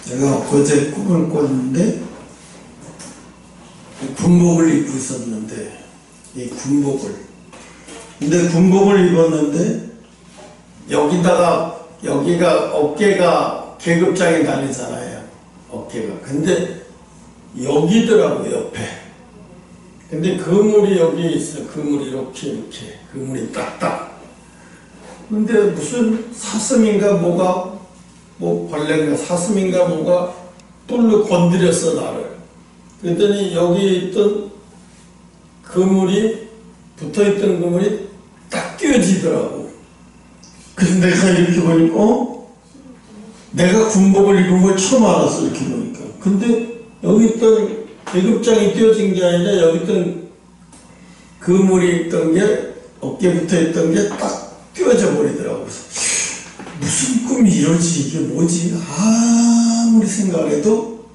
제가 어제 꿈을 꿨는데 군복을 입고 있었는데 이 군복을 근데 군복을 입었는데 여기가 어깨가 계급장에 다니잖아요. 어깨가 근데 여기더라고 옆에. 근데 그물이 여기 있어요. 그물이 이렇게 그물이 딱딱. 근데 무슨 사슴인가 뭐가 뭐 벌레인가 사슴인가 뭐가 뿔로 건드렸어 나를. 그랬더니 여기 있던 그물이 붙어있던 그물이 딱 띄어지더라고. 그래서 내가 이렇게 보니까 내가 군복을 입은 걸 처음 알았어. 이렇게 보니까. 근데 여기 있던 계급장이 띄어진 게 아니라 여기 있던 그물이 있던 게 어깨에 붙어있던 게 딱 띄어져 버리더라고. 무슨 꿈이 이러지? 이게 뭐지? 아무리 생각해도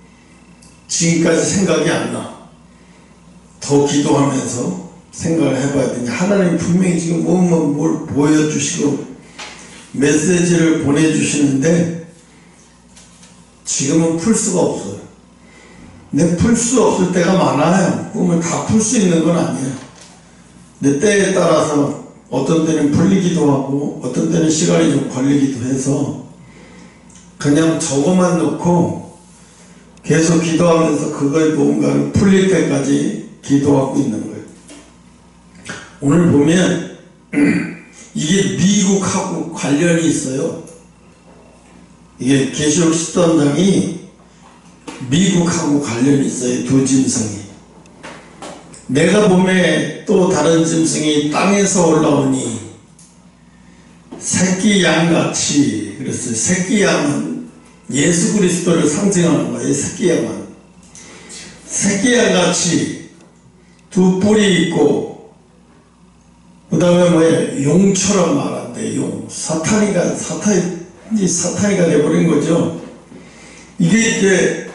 지금까지 생각이 안 나. 더 기도하면서 생각을 해봐야 되냐. 하나님 분명히 지금 뭘 보여주시고 메시지를 보내주시는데 지금은 풀 수가 없어요. 근데 풀 수 없을 때가 많아요. 꿈을 다 풀 수 있는 건 아니에요. 내 때에 따라서 어떤 때는 풀리기도 하고 어떤 때는 시간이 좀 걸리기도 해서 그냥 적어만 놓고 계속 기도하면서 그거에 뭔가를 풀릴 때까지 기도하고 있는 거예요. 오늘 보면 이게 미국하고 관련이 있어요. 이게 계시록 13장이 미국하고 관련이 있어요. 두 짐승이. 내가 봄에 또 다른 짐승이 땅에서 올라오니 새끼 양같이. 그랬어요. 새끼 양은 예수 그리스도를 상징하는 거예요. 새끼 양은 새끼 양같이 두 뿔이 있고 그 다음에 뭐예요? 용처럼 말한대. 용. 사탄이가 돼버린 거죠. 이게 이제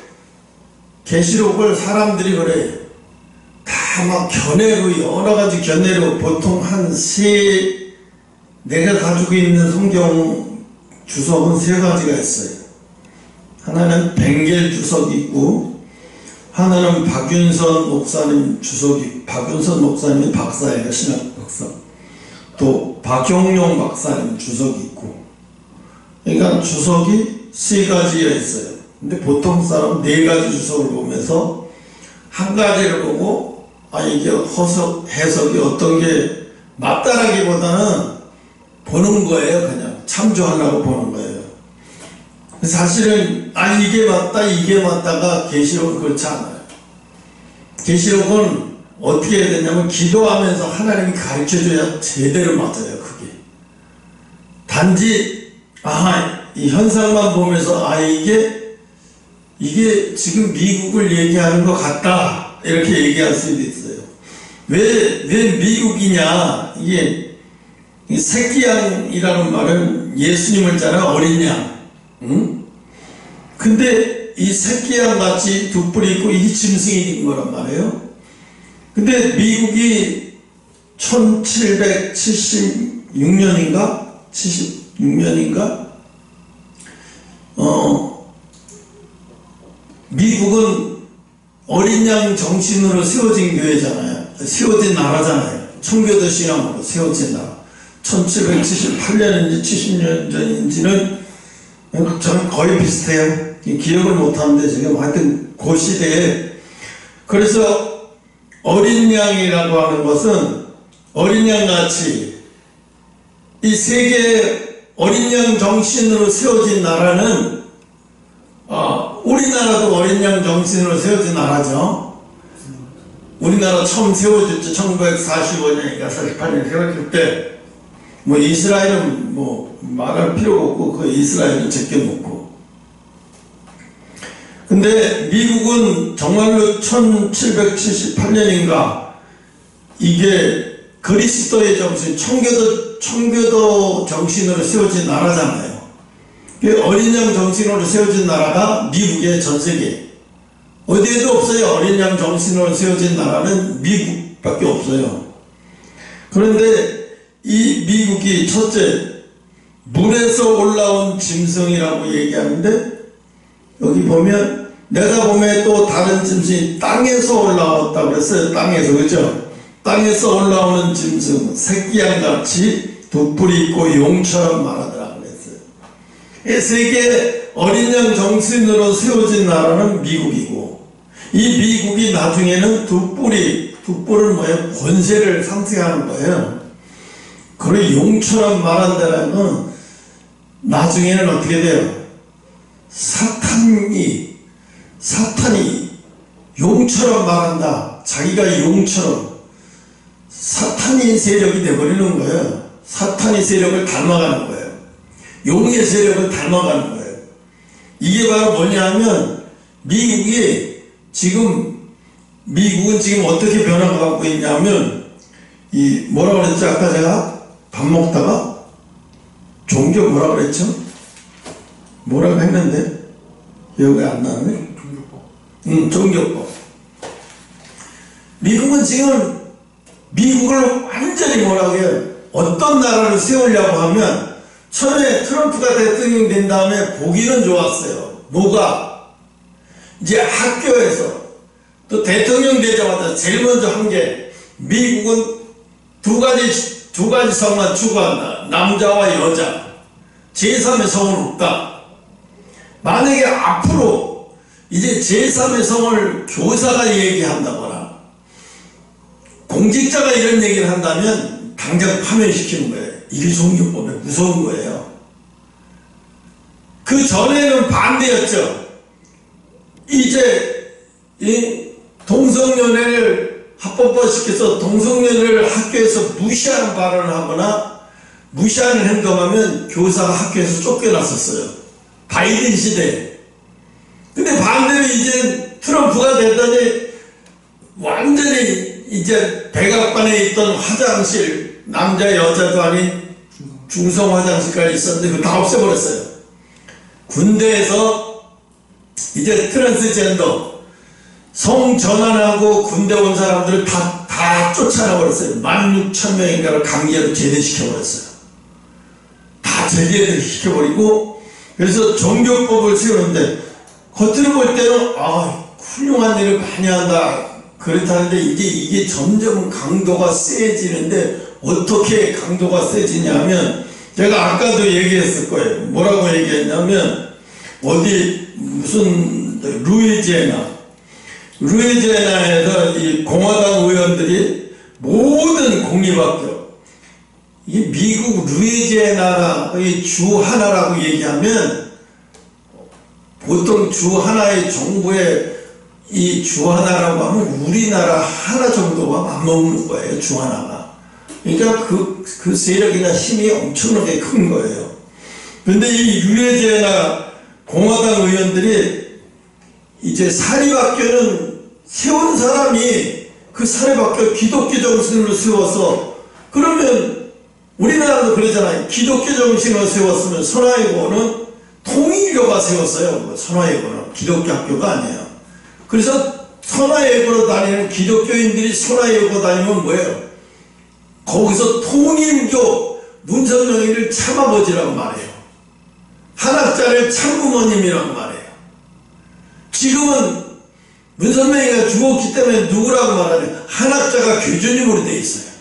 계시록을 사람들이 그래. 다 막 견해로 여러 가지 견해로 보통 내가 가지고 있는 성경 주석은 세 가지가 있어요. 하나는 벵겔 주석이 있고 하나는 박윤선 목사님 주석이 박윤선 목사님이 박사예요. 신학 박사. 또 박용용 박사님 주석이 있고. 그러니까 주석이 세 가지가 있어요. 근데 보통 사람 네 가지 주석을 보면서 한 가지를 보고 이게 해석이 어떤 게 맞다라기보다는 보는 거예요. 그냥 참조하려고 보는 거예요. 사실은 이게 맞다 이게 맞다가 계시록은 그렇지 않아요. 계시록은 어떻게 해야 되냐면 기도하면서 하나님이 가르쳐줘야 제대로 맞아요. 그게 단지 이 현상만 보면서 이게 지금 미국을 얘기하는 것 같다 이렇게 얘기할 수도 있어요. 왜 미국이냐. 이게 새끼양이라는 말은 예수님을 잖아. 어린 양. 응? 근데 이 새끼양 같이 두 뿔이 있고 이 짐승이 있는 거란 말이에요. 근데 미국이 1776년인가 76년인가 미국은 어린 양 정신으로 세워진 교회잖아요. 세워진 나라잖아요. 청교도 신앙으로 세워진 나라. 1778년인지 70년 전인지는 저는 거의 비슷해요. 기억을 못하는데 지금 하여튼 그 시대에. 그래서 어린 양이라고 하는 것은 어린 양같이 이 세계의 어린 양 정신으로 세워진 나라는 우리나라도 어린 양 정신으로 세워진 나라죠. 우리나라 처음 세워졌죠. 1945년인가 48년 세워질 때 뭐 이스라엘은 뭐 말할 필요가 없고 그 이스라엘은 제껴놓고. 근데 미국은 정말로 1778년인가 이게 그리스도의 정신 청교도 정신으로 세워진 나라잖아요. 어린 양 정신으로 세워진 나라가 미국의 전세계 어디에도 없어요. 어린 양 정신으로 세워진 나라는 미국밖에 없어요. 그런데 이 미국이 첫째 물에서 올라온 짐승이라고 얘기하는데 여기 보면 내가 보면 또 다른 짐승이 땅에서 올라왔다고 그랬어요. 땅에서, 그죠? 땅에서 올라오는 짐승 새끼양같이 두 뿔이 있고 용처럼 말하더라 그랬어요. 세계 어린 양 정신으로 세워진 나라는 미국이고, 이 미국이 나중에는 두 뿔은 뭐예요? 권세를 상징하는 거예요. 그리고 용처럼 말한다는 건 나중에는 어떻게 돼요? 사탄이 용처럼 말한다. 자기가 용처럼 사탄인 세력이 되어버리는 거예요. 사탄의 세력을 닮아가는 거예요. 용의 세력을 닮아가는 거예요. 이게 바로 뭐냐면 미국은 지금 어떻게 변화가고 있냐면 이 뭐라 그랬죠? 아까 제가 밥 먹다가 종교 뭐라 그랬죠? 뭐라고 했는데 기억이 안 나네. 종교법. 미국은 지금 미국을 완전히 뭐라고 해요? 어떤 나라를 세우려고 하면 처음에 트럼프가 대통령 된 다음에 보기는 좋았어요. 뭐가? 이제 학교에서 또 대통령 되자마자 제일 먼저 한 게 미국은 두 가지 성만 추구한다. 남자와 여자. 제3의 성은 없다. 만약에 앞으로 이제 제3의 성을 교사가 얘기한다거나 공직자가 이런 얘기를 한다면 당장 파면시키는 거예요. 이게 종교법에 무서운 거예요. 그 전에는 반대였죠. 이제 이 동성연애를 합법화시켜서 동성연애를 학교에서 무시하는 발언을 하거나 무시하는 행동하면 교사가 학교에서 쫓겨났었어요. 바이든 시대. 근데 반대로 이제 트럼프가 됐더니 완전히 이제 백악관에 있던 화장실, 남자 여자도 아닌 중성 화장실까지 있었는데 그거 다 없애버렸어요. 군대에서 이제 트랜스젠더 성전환하고 군대 온 사람들을 다 쫓아내버렸어요. 16,000명인가를 강제로 제대시켜버렸어요. 다 제대를 시켜버리고, 그래서 종교법을 세우는데 겉으로 볼 때는 훌륭한 일을 많이 한다 그렇다는데 이게 점점 강도가 세지는데 어떻게 강도가 세지냐면 제가 아까도 얘기했을 거예요. 뭐라고 얘기했냐면 무슨 루이지애나에서 이 공화당 의원들이 모든 공립학교, 이 미국 루이지애나의 주 하나라고 얘기하면 보통 주 하나의 정부의 이 주 하나라고 하면 우리나라 하나 정도가 맞먹는 거예요. 주 하나가. 그러니까 그 세력이나 힘이 엄청나게 큰 거예요. 근데 이 루이지애나 공화당 의원들이 이제 사립학교는 세운 사람이 그 사립학교 기독교 정신으로 세워서, 그러면 우리나라도 그러잖아요. 기독교 정신으로 세웠으면 선화예고는 통일교가 세웠어요. 선화예고는 기독교 학교가 아니에요. 그래서 선화예고로 다니는 기독교인들이 선화예고 다니면 뭐예요? 거기서 통일교 문선명이를 참아버지라고 말해요. 한학자를 참부모님이라고 말해요. 지금은 문선명이가 죽었기 때문에 누구라고 말하냐? 한학자가 교주님으로 되어 있어요.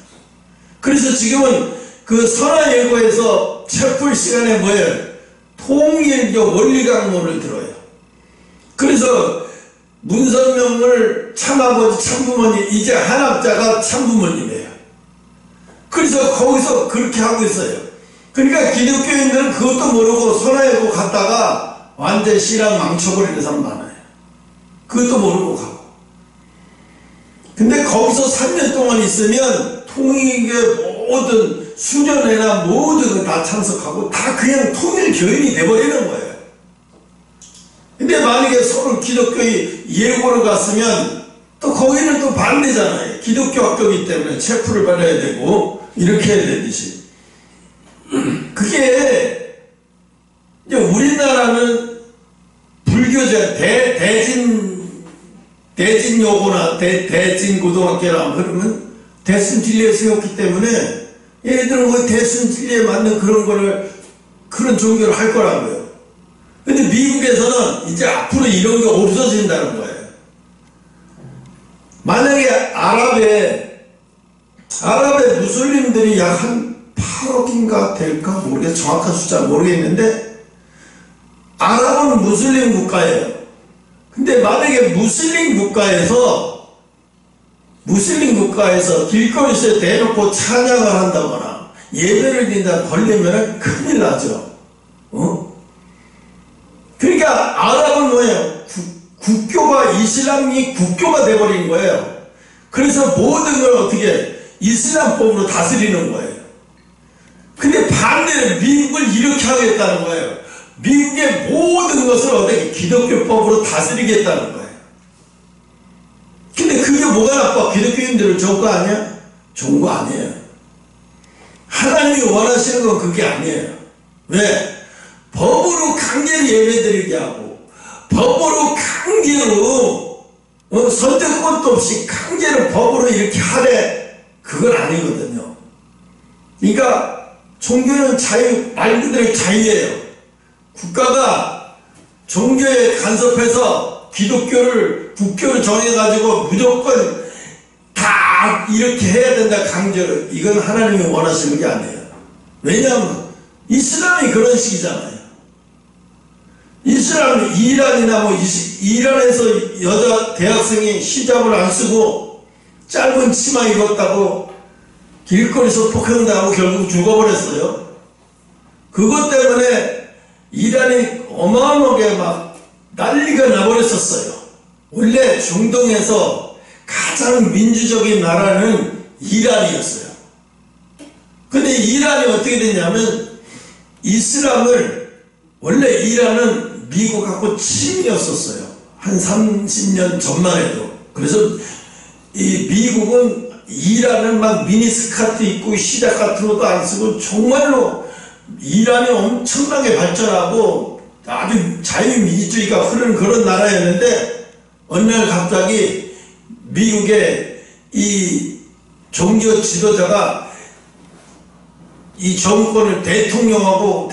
그래서 지금은 그 선화예고에서 채플 시간에 뭐예요? 통일교 원리 강론을 들어요. 그래서 문선명을 참아버지 참부모님, 이제 한학자가 참부모님이에요. 그래서 거기서 그렇게 하고 있어요. 그러니까 기독교인들은 그것도 모르고 선화예고 갔다가 완전 신앙 망쳐버리는 사람 많아요. 그것도 모르고 가고. 근데 거기서 3년 동안 있으면 통일교 모든 수련회나 모든 거 다 참석하고 다 그냥 통일교인이 돼버리는 거예요. 근데 만약에 서울 기독교의 예고로 갔으면 또 거기는 또 반대잖아요. 기독교 학교이기 때문에 체프를 받아야 되고 이렇게 해야 되듯이. 그게 이제 우리나라는 불교제 대진여고나 대진고등학교라 그러면 대순진리에 세웠기 때문에 얘들은 그 대순진리에 맞는 그런 종교를 할 거라고요. 근데 미국에서는 이제 앞으로 이런 게 없어진다는 거예요. 만약에 아랍의 무슬림들이 약 한 8억인가 될까 모르겠어요. 정확한 숫자 모르겠는데 아랍은 무슬림 국가예요. 근데 만약에 무슬림 국가에서 길거리에서 대놓고 찬양을 한다거나 예배를 드린다 걸리면 큰일 나죠. 그러니까 아랍은 뭐예요? 국교가 이슬람이 국교가 돼버린 거예요. 그래서 모든 걸 어떻게 이슬람법으로 다스리는 거예요. 근데 반대로 미국을 이렇게 하겠다는 거예요. 미국의 모든 것을 어떻게 기독교법으로 다스리겠다는 거예요. 근데 그게 뭐가 나빠? 기독교인들은 좋은 거 아니야? 좋은 거 아니에요. 하나님이 원하시는 건 그게 아니에요. 왜? 법으로 강제로 예배드리게 하고 법으로 강제로 선택권도 없이 강제로 법으로 이렇게 하래. 그건 아니거든요. 그러니까 종교는 자유, 말 그대로 자유예요. 국가가 종교에 간섭해서 국교를 정해가지고 무조건 다 이렇게 해야 된다 강제로, 이건 하나님이 원하시는 게 아니에요. 왜냐하면 이슬람이 그런 식이잖아요. 이슬람이 이란이나 이란에서 여자 대학생이 히잡을 안 쓰고 짧은 치마 입었다고 길거리에서 폭행당하고 결국 죽어버렸어요. 그것 때문에 이란이 어마어마하게 막 난리가 나버렸었어요. 원래 중동에서 가장 민주적인 나라는 이란이었어요. 근데 이란이 어떻게 됐냐면 원래 이란은 미국하고 친이었었어요. 한 30년 전만 해도. 그래서 이 미국은 이란은 막 미니스커트 입고 히잡 같은 것도 안 쓰고 정말로 이란이 엄청나게 발전하고 아주 자유민주주의가 흐르는 그런 나라였는데 어느 날 갑자기 미국의 이 종교 지도자가 이 정권을 대통령하고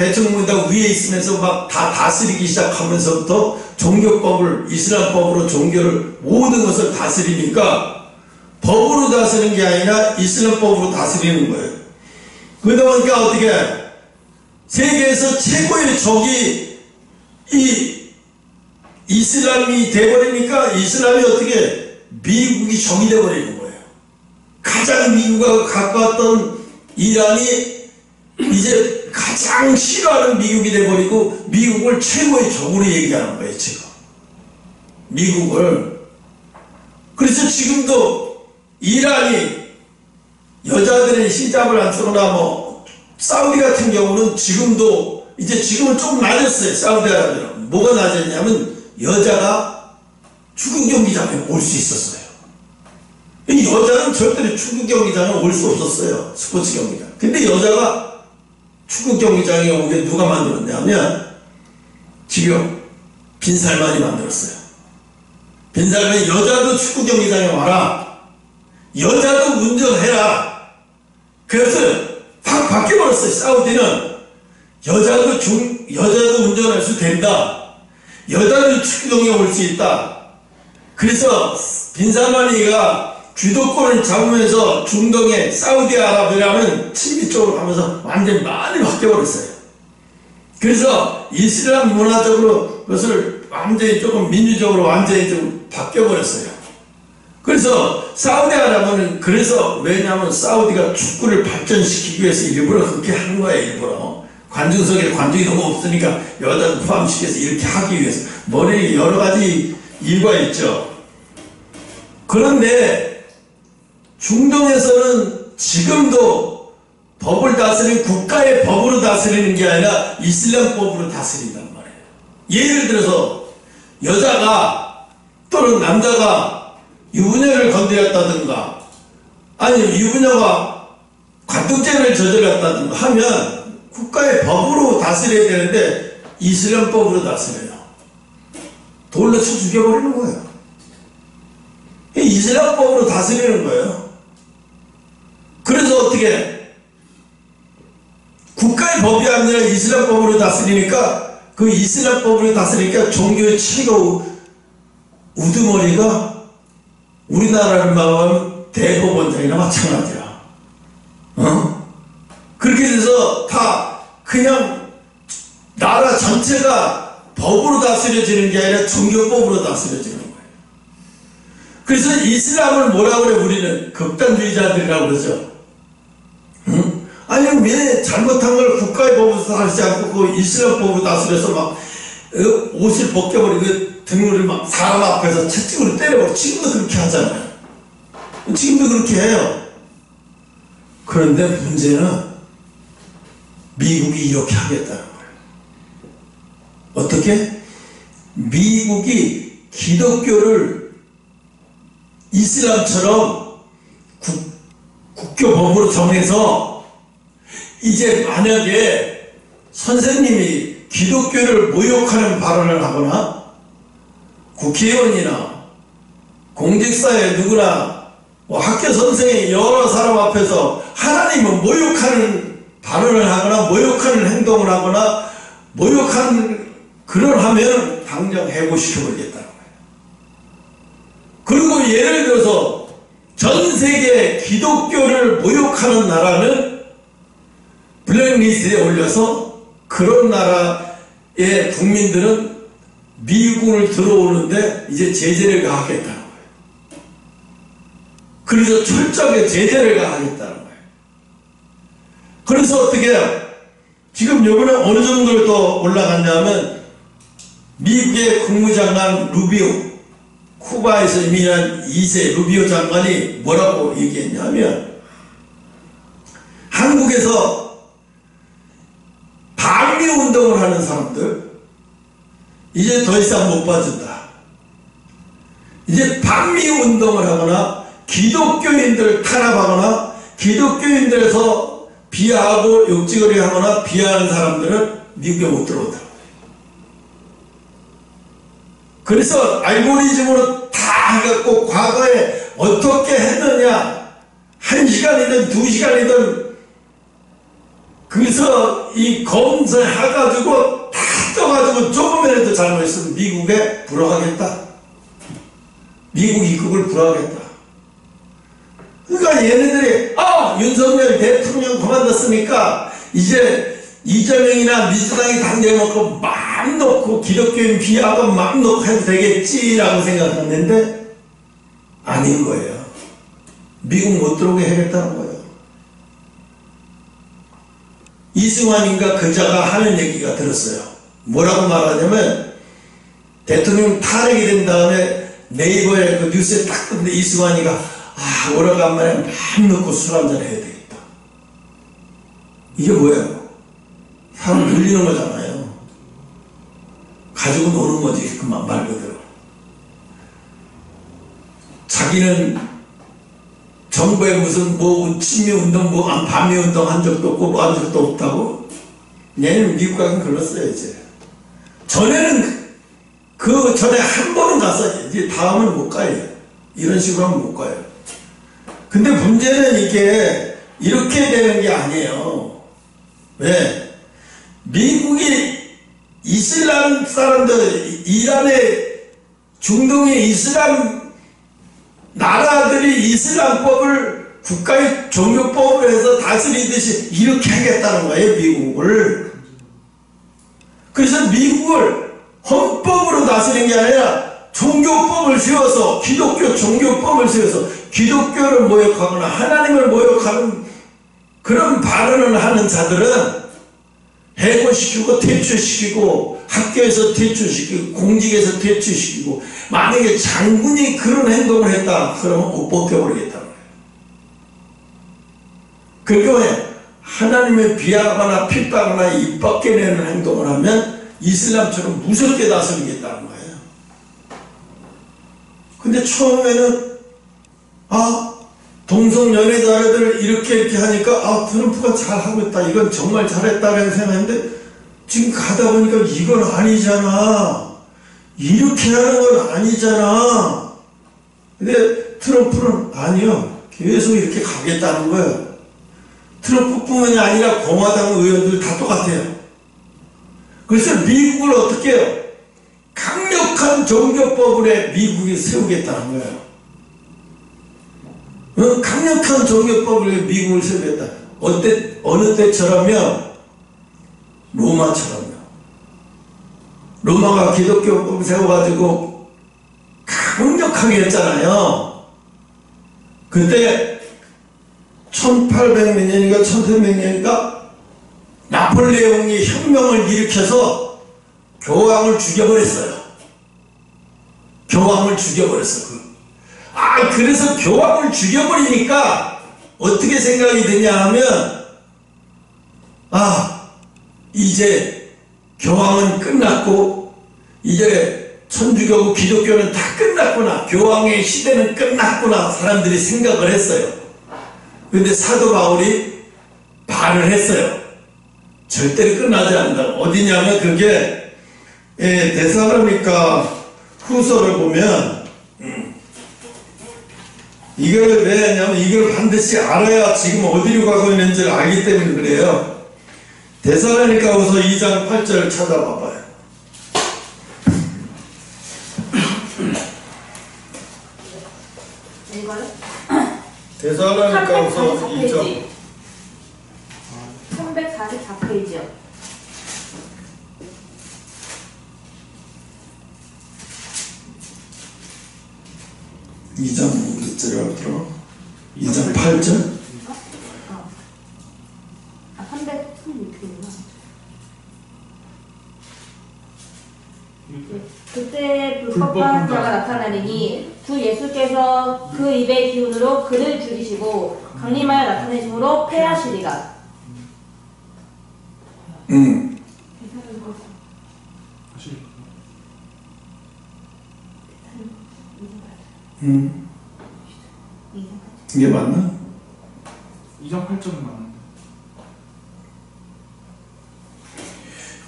위에 있으면서 막 다 다스리기 시작하면서부터 종교법을 이슬람법으로 종교를 모든 것을 다스리니까 법으로 다스리는 게 아니라 이슬람법으로 다스리는 거예요. 그러다 보니까 어떻게 세계에서 최고의 적이 이 이슬람이 돼버리니까 이슬람이 어떻게 미국이 적이 돼버리는 거예요. 가장 미국과 가까웠던 이란이 이제 가장 싫어하는 미국이 돼버리고 미국을 최고의 적으로 얘기하는 거예요. 지금 미국을. 그래서 지금도 이란이 여자들의 히잡을 안 쓰거나 사우디 같은 경우는 지금은 조금 낮았어요. 사우디아라비아는 뭐가 낮았냐면 여자가 축구 경기장에 올 수 있었어요. 여자는 절대로 축구 경기장에 올 수 없었어요. 스포츠 경기장. 근데 여자가 축구 경기장에 오게 누가 만들었냐면 지금 빈살만이 만들었어요. 빈살만이 여자도 축구 경기장에 와라. 여자도 운전해라. 그래서 확 바뀌어버렸어요. 사우디는 여자도 운전할 수 된다. 여자도 축구장에 올 수 있다. 그래서 빈살만이가 주도권을 잡으면서 중동의 사우디아라비아라는 친미 쪽으로 가면서 완전히 많이 바뀌어버렸어요. 그래서 이슬람 문화적으로 그것을 완전히 조금 민주적으로 완전히 좀 바뀌어버렸어요. 그래서 사우디아라비아는 왜냐하면 사우디가 축구를 발전시키기 위해서 일부러 그렇게 하는 거예요. 일부러 관중석에 관중이 너무 없으니까 여자도 포함시켜서 이렇게 하기 위해서 머리에 여러 가지 이유가 있죠. 그런데 중동에서는 지금도 법을 다스리는 국가의 법으로 다스리는 게 아니라 이슬람법으로 다스린단 말이에요. 예를 들어서 여자가 또는 남자가 유부녀를 건드렸다든가 아니면 유부녀가 관tuk죄를 저질렀다든가 하면 국가의 법으로 다스려야 되는데 이슬람법으로 다스려요. 돌로 쳐 죽여버리는 거예요. 이슬람법으로 다스리는 거예요. 그래서 어떻게 국가의 법이 아니라 이슬람법으로 다스리니까 그 이슬람법을 다스리니까 종교의 최고 우두머리가 우리나라를 말하면 대법원장이나 마찬가지야. 그렇게 돼서 다 그냥 나라 전체가 법으로 다스려지는 게 아니라 종교법으로 다스려지는 거예요. 그래서 이슬람을 뭐라고 그래? 우리는 극단주의자들이라고 그러죠. 아니 왜 잘못한 걸 국가의 법으로 다스리지 않고 그 이슬람 법으로 다스려서 막 옷을 벗겨버리고 등을 막 사람 앞에서 채찍으로 때려버리고 지금도 그렇게 하잖아요. 지금도 그렇게 해요. 그런데 문제는 미국이 이렇게 하겠다는 거예요. 어떻게? 미국이 기독교를 이슬람처럼 국교법으로 정해서 이제 만약에 선생님이 기독교를 모욕하는 발언을 하거나 국회의원이나 공직사회 누구나 뭐 학교 선생이 여러 사람 앞에서 하나님을 모욕하는 발언을 하거나 모욕하는 행동을 하거나 모욕하는 그걸 하면 당장 해고시켜버리겠다는 거예요. 그리고 예를 들어서 전 세계 기독교를 모욕하는 나라는 블랙리스트에 올려서 그런 나라의 국민들은 미국을 들어오는데 이제 제재를 가하겠다는 거예요. 그래서 철저하게 제재를 가하겠다는 거예요. 그래서 어떻게 해요? 지금 요번에 어느 정도로 더 올라갔냐면 미국의 국무장관 루비오, 쿠바에서 이민한 2세 루비오 장관이 뭐라고 얘기했냐면 한국에서 반미운동을 하는 사람들 이제 더 이상 못 봐준다. 이제 반미운동을 하거나 기독교인들을 탄압하거나 기독교인들에서 비하하고 욕지거리 하거나 비하하는 사람들은 미국에 못 들어오더라고요. 그래서 알고리즘으로 다 해갖고 과거에 어떻게 했느냐 1시간이든 2시간이든 그래서 이 검사해가지고 다 떠가지고 조금이라도 잘못했으면 미국에 불어가겠다. 미국 입국을 불어가겠다. 그러니까 얘네들이 윤석열 대통령 그만뒀으니까 이제 이재명이나 민주당이 당대먹고 마음 놓고 기독교인 비하하고 마음 놓고 해도 되겠지라고 생각했는데 아닌 거예요. 미국 못 들어오게 해야겠다는 거예요. 이승환인가 그자가 하는 얘기가 들었어요. 뭐라고 말하냐면 대통령 탄핵이 된 다음에 네이버에 그 뉴스에 딱 뜨는데 이승환이가 오래간만에 마음 놓고 술 한잔 해야 되겠다. 이게 뭐예요? 사람 늘리는 거잖아요. 가지고 노는 거지 그만 말 그대로. 자기는 정부에 무슨 뭐 친미운동 뭐 반미운동 한 적도 없고 뭐 한 적도 없다고. 얘는 미국 가긴 글렀어요. 이제 전에는 그 전에 한 번은 가서 이제 다음은 못 가요. 이런 식으로 하면 못 가요. 근데 문제는 이게 이렇게 되는 게 아니에요. 왜? 미국이 이슬람 사람들, 이란의 중동의 이슬람 나라들이 이슬람법을 국가의 종교법으로 해서 다스리듯이 이렇게 하겠다는 거예요, 미국을. 그래서 미국을 헌법으로 다스리는 게 아니라 종교법을 세워서 기독교 종교법을 세워서 기독교를 모욕하거나 하나님을 모욕하는 그런 발언을 하는 자들은 해고시키고 퇴출시키고 학교에서 퇴출시키고 공직에서 퇴출시키고 만약에 장군이 그런 행동을 했다 그러면 옷 벗겨버리겠다는 거예요. 그러니까 하나님을 비하거나 핍박하거나 입 벗겨내는 행동을 하면 이슬람처럼 무섭게 다스리겠다는 거예요. 근데 처음에는 동성연애자들 이렇게 하니까 트럼프가 잘하고 있다, 이건 정말 잘했다라고 생각했는데 지금 가다 보니까 이건 아니잖아, 이렇게 하는 건 아니잖아. 근데 트럼프는 아니요, 계속 이렇게 가겠다는 거예요. 트럼프뿐만이 아니라 공화당 의원들 다 똑같아요. 그래서 미국을 어떻게 해요? 강력한 종교법을 미국이 세우겠다는 거예요. 강력한 종교법을 미국을 세우겠다. 어느 때처럼요? 로마처럼요. 로마가 기독교법을 세워가지고 강력하게 했잖아요. 그때 1800년인가 1300년인가 나폴레옹이 혁명을 일으켜서 교황을 죽여버렸어요. 교황을 죽여버렸어. 그래서 교황을 죽여버리니까 어떻게 생각이 드냐 하면, 이제 교황은 끝났고 이제 천주교고 기독교는 다 끝났구나, 교황의 시대는 끝났구나, 사람들이 생각을 했어요. 근데 사도 바울이 말을 했어요. 절대로 끝나지 않는다. 어디냐면 그게 데살로니가 후서를 보면, 이걸 왜 하냐면 이걸 반드시 알아야 지금 어디로 가고 있는지를 알기 때문에 그래요. 데살로니가 후서 2장 8절을 찾아봐봐요. 이거요? 데살로니가 후서 2장 344페이지요. 몇 절이라고 들어? 2장 8절? 316페이지구나. 그때 불법한 자가 나타나리니 주 예수께서 그 입의 기운으로 그를 죽이시고 강림하여 나타내심으로 패하시리라. 이게 맞나? 2장 8절은 맞는데.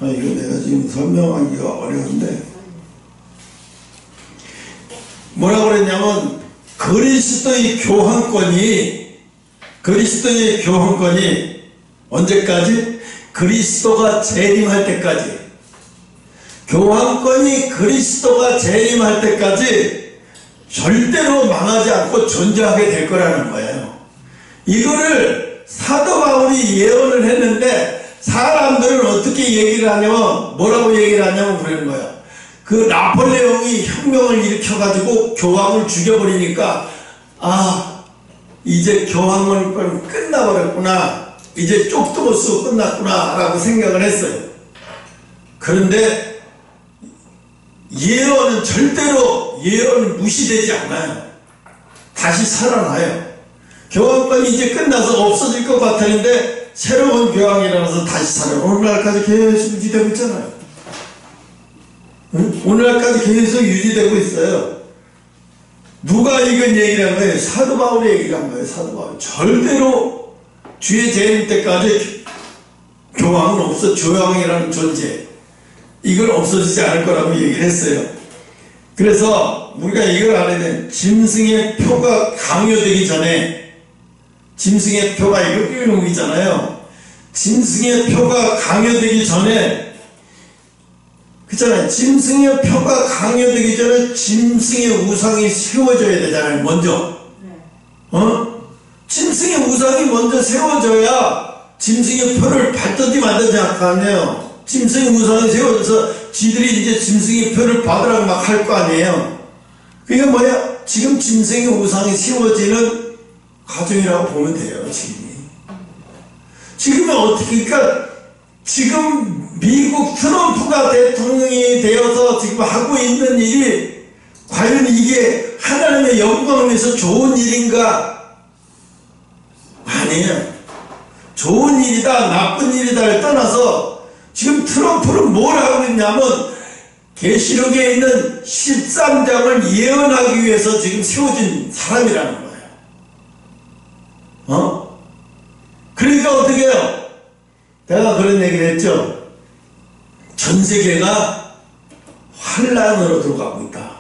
이거 내가 지금 설명하기가 어려운데, 뭐라고 그랬냐면 그리스도의 교환권이 언제까지? 그리스도가 재림할 때까지. 교환권이 그리스도가 재림할 때까지 절대로 망하지 않고 존재하게 될 거라는 거예요. 이거를 사도 바울이 예언을 했는데 사람들은 어떻게 얘기를 하냐면, 뭐라고 얘기를 하냐면 그러는 거예요. 그 나폴레옹이 혁명을 일으켜가지고 교황을 죽여버리니까, 이제 교황은 끝나버렸구나, 이제 쪽도 못 쓰고 끝났구나 라고 생각을 했어요. 그런데 예언은 절대로 무시되지 않아요. 다시 살아나요. 교황권이 이제 끝나서 없어질 것 같았는데 새로운 교황이 일어나서 다시 살아요. 오늘날까지 계속 유지되고 있잖아요. 오늘날까지 계속 유지되고 있어요. 누가 이건 얘기를 한 거예요? 사도 바울이 얘기를 한 거예요. 사도 바울. 절대로 주의 재림 때까지 교황은 교황이라는 존재, 이걸 없어지지 않을 거라고 얘기를 했어요. 그래서 우리가 이걸 알아야 돼. 짐승의 표가 강요되기 전에, 짐승의 표가 이거 띄우는거잖아요. 짐승의 표가 강요되기 전에, 그렇잖아요. 짐승의 표가 강요되기 전에 짐승의 우상이 세워져야 되잖아요. 먼저. 짐승의 우상이 먼저 세워져야 짐승의 표를 받든지 말든지 할 거 아니에요. 짐승의 우상이 세워져서 지들이 이제 짐승의 표를 받으라고 막 할 거 아니에요. 그게 뭐야? 지금 짐승의 우상이 세워지는 과정이라고 보면 돼요. 지금은 어떻게, 그러니까 지금 미국 트럼프가 대통령이 되어서 지금 하고 있는 일이 과연 이게 하나님의 영광을 위해서 좋은 일인가? 아니에요. 좋은 일이다 나쁜 일이다를 떠나서 지금 트럼프는 뭘 하고 있냐면 계시록에 있는 13장을 예언하기 위해서 지금 세워진 사람이라는 거예요. 그러니까 어떻게 해요? 내가 그런 얘기를 했죠. 전 세계가 환란으로 들어가고 있다.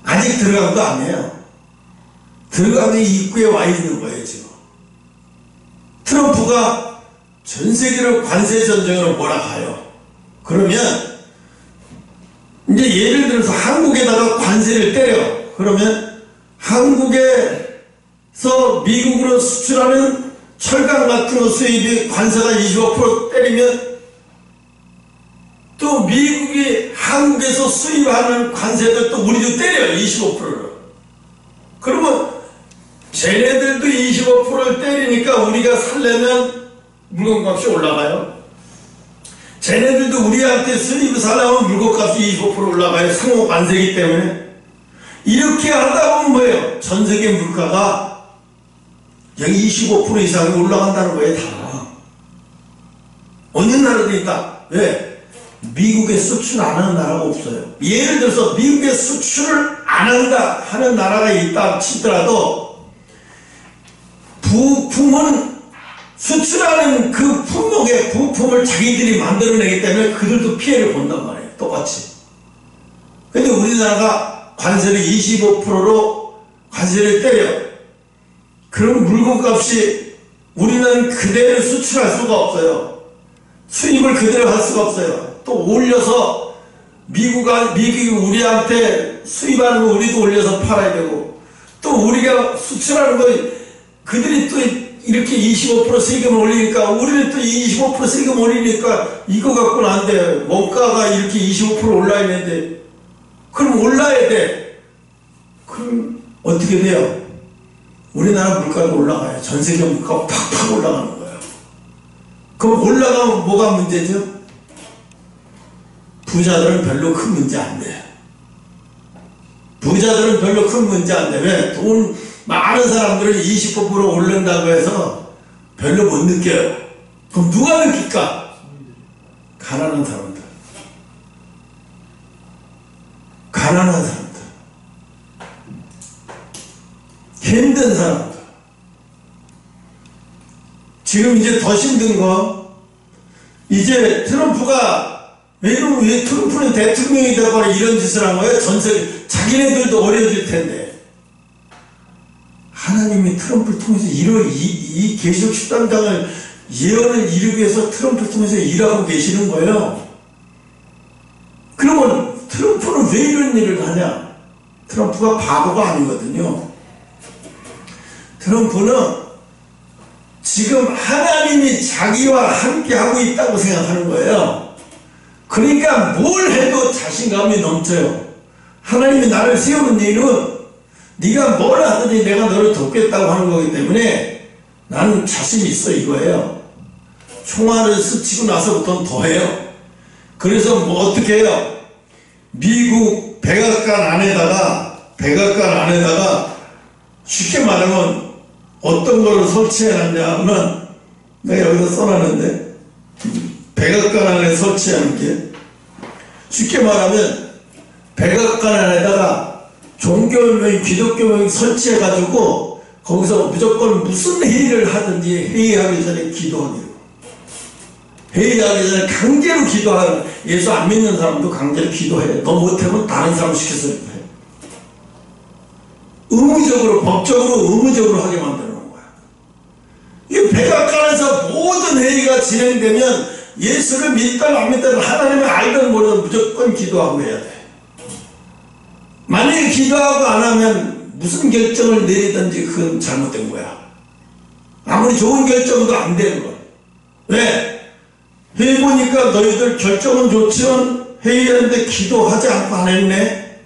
아직 들어간 거 아니에요. 들어가는 입구에 와 있는 거예요. 지금 트럼프가 전 세계를 관세 전쟁으로 몰아가요. 그러면 이제 예를 들어서 한국에다가 관세를 때려. 그러면 한국에서 미국으로 수출하는 철강 같은 거 수입이 관세가 25% 때리면 또 미국이 한국에서 수입하는 관세도 또 우리도 때려요. 25%를. 그러면 쟤네들도 25%를 때리니까 우리가 살려면 물건값이 올라가요. 쟤네들도 우리한테 수입을 살려면 물건값이 25% 올라가요. 상호 관세이기 때문에. 이렇게 하다 보면 뭐예요? 전 세계 물가가 여기 25% 이상이 올라간다는 거예요. 다. 어느 나라도 있다. 왜? 미국에 수출 안 하는 나라가 없어요. 예를 들어서 미국에 수출을 안 한다 하는 나라가 있다 치더라도 부품은 수출하는 그 품목의 부품을 자기들이 만들어내기 때문에 그들도 피해를 본단 말이에요. 똑같이. 근데 우리나라가 관세를 25%로 관세를 때려. 그럼 물건값이 우리는 그대로 수출할 수가 없어요. 수입을 그대로 할 수가 없어요. 또 올려서 미국이 우리한테 수입하는 거 우리도 올려서 팔아야 되고 또 우리가 수출하는 거 그들이 또 이렇게 25% 세금을 올리니까 우리는 또 25% 세금 올리니까 이거 갖고는 안 돼. 원가가 이렇게 25% 올라 있는데 그럼 올라야 돼. 그럼 어떻게 돼요? 우리나라 물가가 올라가요. 전 세계 물가가 팍팍 올라가는 거예요. 그럼 올라가면 뭐가 문제죠? 부자들은 별로 큰 문제 안 돼. 부자들은 별로 큰 문제 안 돼. 왜? 돈 많은 사람들은 20% 오른다고 해서 별로 못 느껴요. 그럼 누가 느낄까? 가난한 사람들. 가난한 사람들. 힘든 사람들. 지금 이제 더 힘든 거, 이제 트럼프가 왜 트럼프는 대통령이 되거나 이런 짓을 한 거예요? 전세, 자기네들도 어려워질 텐데. 하나님이 트럼프를 통해서 이 계시록 13장을 예언을 이루기 위해서 트럼프를 통해서 일하고 계시는 거예요. 그러면 트럼프는 왜 이런 일을 하냐? 트럼프가 바보가 아니거든요. 트럼프는 지금 하나님이 자기와 함께 하고 있다고 생각하는 거예요. 그러니까 뭘 해도 자신감이 넘쳐요. 하나님이 나를 세우는 이유는 네가 뭘 하든지 내가 너를 돕겠다고 하는 거기 때문에 나는 자신 있어 이거예요. 총알을 스치고 나서부터는 더 해요. 그래서 뭐 어떻게 해요? 미국 백악관 안에다가 쉽게 말하면 어떤 거를 설치해놨냐 하면 내가 여기다 써놨는데 백악관 안에 설치하는 게 쉽게 말하면 백악관 안에다가 종교명, 기독교명 설치해가지고 거기서 무조건 무슨 회의를 하든지 회의하기 전에 기도하기로. 회의하기 전에 강제로 기도하는, 예수 안 믿는 사람도 강제로 기도해. 너 못하면 다른 사람 시켜서 해. 의무적으로, 법적으로 의무적으로 하게 만드는 거야. 이 백악관에서 모든 회의가 진행되면 예수를 믿든 안 믿든 하나님을 알든 모르든 무조건 기도하고 해야 돼. 만약에 기도하고 안 하면 무슨 결정을 내리든지 그건 잘못된 거야. 아무리 좋은 결정도 안 되는 거야. 왜? 해보니까 너희들 결정은 좋지만 회의하는데 기도하지 않고 안 했네?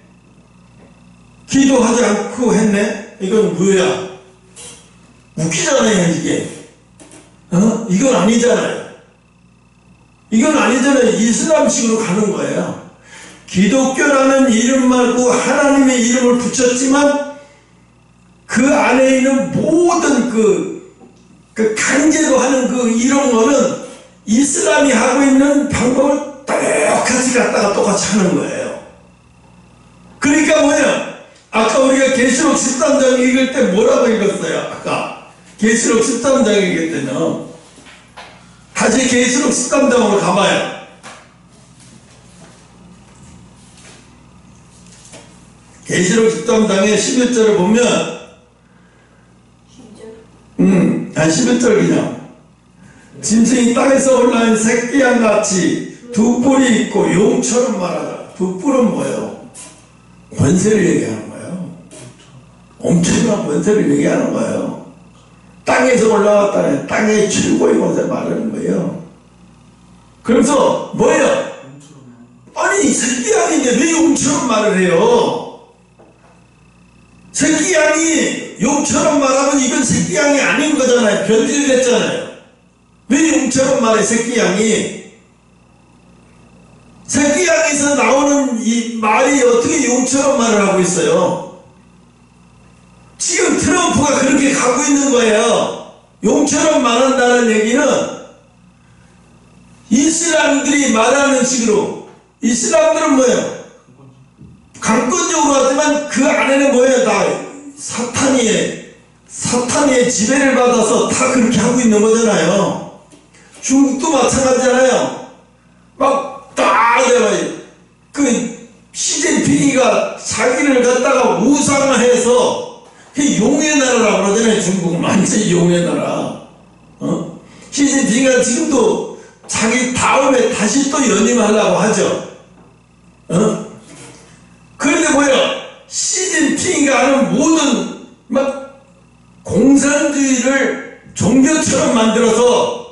기도하지 않고 했네? 이건 뭐야? 웃기잖아요 이게. 이건 아니잖아요. 이건 아니잖아요. 이슬람식으로 가는 거예요. 기독교라는 이름 말고 하나님의 이름을 붙였지만 그 안에 있는 모든 그 강제로 하는 이런 거는 이슬람이 하고 있는 방법을 똑같이 갖다가 똑같이 하는 거예요. 그러니까 뭐냐? 아까 우리가 계시록 13장 읽을 때 뭐라고 읽었어요? 아까 계시록 13장 읽을 때는 다시 계시록 13장으로 가봐요. 계시록 13장의 11절을 보면 11절 그냥 짐승이 땅에서 올라온 새끼양같이 두 뿔이 있고 용처럼 말하다. 두 뿔은 뭐예요? 권세를 얘기하는 거예요. 엄청난 권세를 얘기하는 거예요. 땅에서 올라왔다는 땅의 최고의 권세 말하는 거예요. 그래서 뭐예요? 아니 새끼 양인데 왜 용처럼 말을 해요? 새끼 양이 용처럼 말하면 이건 새끼 양이 아닌 거잖아요. 변질됐잖아요. 왜 용처럼 말해? 새끼 양이 새끼 양에서 나오는 이 말이 어떻게 용처럼 말을 하고 있어요? 지금 트럼프가 그렇게 가고 있는 거예요. 용처럼 말한다는 얘기는 이슬람들이 말하는 식으로, 이슬람들은 뭐예요? 강권적으로 하지만 그 안에는 뭐예요? 다 사탄의 지배를 받아서 다 그렇게 하고 있는 거잖아요. 중국도 마찬가지잖아요. 그 시진핑이가 자기를 갖다가 우상화해서 그 용의 나라라고 그러잖아요. 중국은 완전히 용의 나라. 시진핑이가 지금도 자기 다음에 다시 또 연임하려고 하죠. 그런데 뭐예요? 시진핑이가 하는 모든 공산주의를 종교처럼 만들어서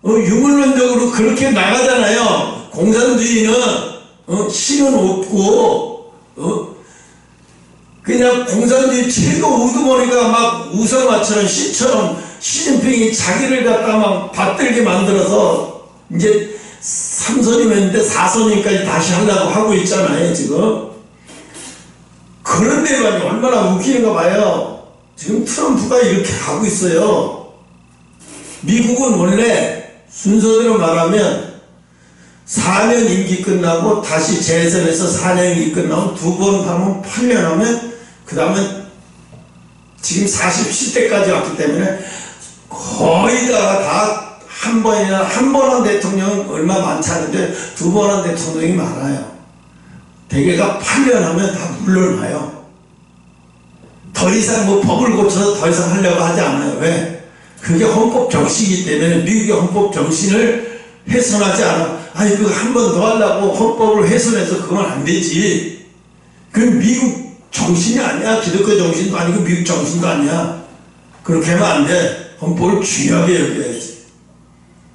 유물론적으로 그렇게 나가잖아요. 공산주의는 신은 없고 그냥 공산주의 최고 우두머리가 막 우상화처럼 신처럼 시진핑이 자기를 갖다 막 받들게 만들어서 이제 3선이면 했는데 4선임까지 다시 하려고 하고 있잖아요. 지금 그런데 말이야 얼마나 웃기는가 봐요. 지금 트럼프가 이렇게 가고 있어요. 미국은 원래 순서대로 말하면 4년 임기 끝나고 다시 재선에서 4년 임기 끝나고 2번 하면 8년 하면 그 다음에 지금 47대까지 왔기 때문에 거의 다 한 번이나 한 번 한 대통령은 얼마 많지 않은데 2번 한 대통령이 많아요. 대개가 8년 하면 다 물러나요. 더 이상 뭐 법을 고쳐서 더 이상 하려고 하지 않아요. 왜? 그게 헌법 정신이기 때문에 미국의 헌법 정신을 훼손하지 않아. 아니 그거 한 번 더 하려고 헌법을 훼손해서 그건 안 되지. 그건 미국 정신이 아니야. 기독교 정신도 아니고 미국 정신도 아니야. 그렇게 하면 안 돼. 헌법을 중요하게 여겨야지.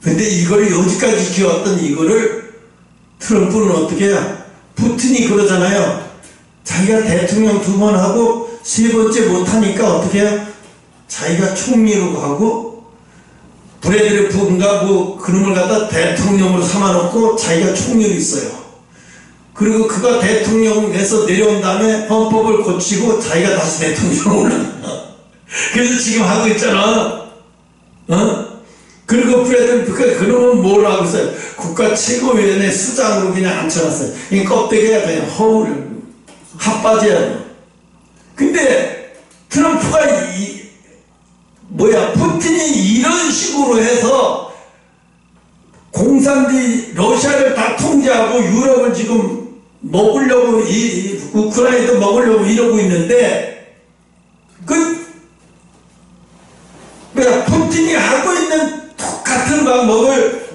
근데 이거를 여기까지 지켜왔던 이거를 트럼프는 어떻게 해요? 푸틴이 그러잖아요. 자기가 대통령 2번 하고 3번째 못하니까 어떻게 해요? 자기가 총리로 가고 브래드리 푸인가 뭐 그놈을 갖다 대통령으로 삼아놓고 자기가 총리로 있어요. 그리고 그가 대통령에서 내려온 다음에 헌법을 고치고 자기가 다시 대통령으로 올라가. 그래서 지금 하고 있잖아. 그리고 브래드리 푸가 그놈은 뭘 하고 있어요? 국가 최고위원회 수장으로 그냥 앉혀놨어요. 이 껍데기가 그냥 허울을 핫바지야. 근데 트럼프가 푸틴이 이런 식으로 해서 공산주의 러시아를 다 통제하고 유럽을 지금 먹으려고 우크라이나도 먹으려고 이러고 있는데 푸틴이 하고 있는 똑같은 방법을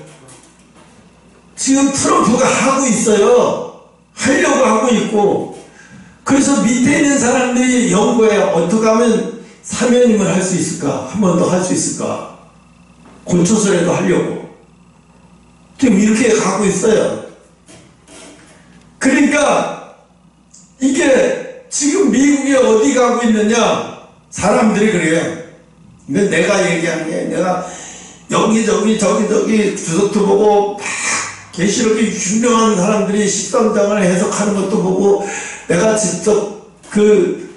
지금 트럼프가 하고 있어요. 하려고 하고 있고. 그래서 밑에 있는 사람들이 연구해 어떻게 하면 사면임을 할 수 있을까? 한 번 더 할 수 있을까? 고쳐서라도 하려고. 지금 이렇게 가고 있어요. 그러니까 이게 지금 미국이 어디 가고 있느냐? 사람들이 그래요. 근데 내가 얘기하는 게 내가 여기저기 주석도 보고 막 계시록에 유명한 사람들이 13장을 해석하는 것도 보고 내가 직접 그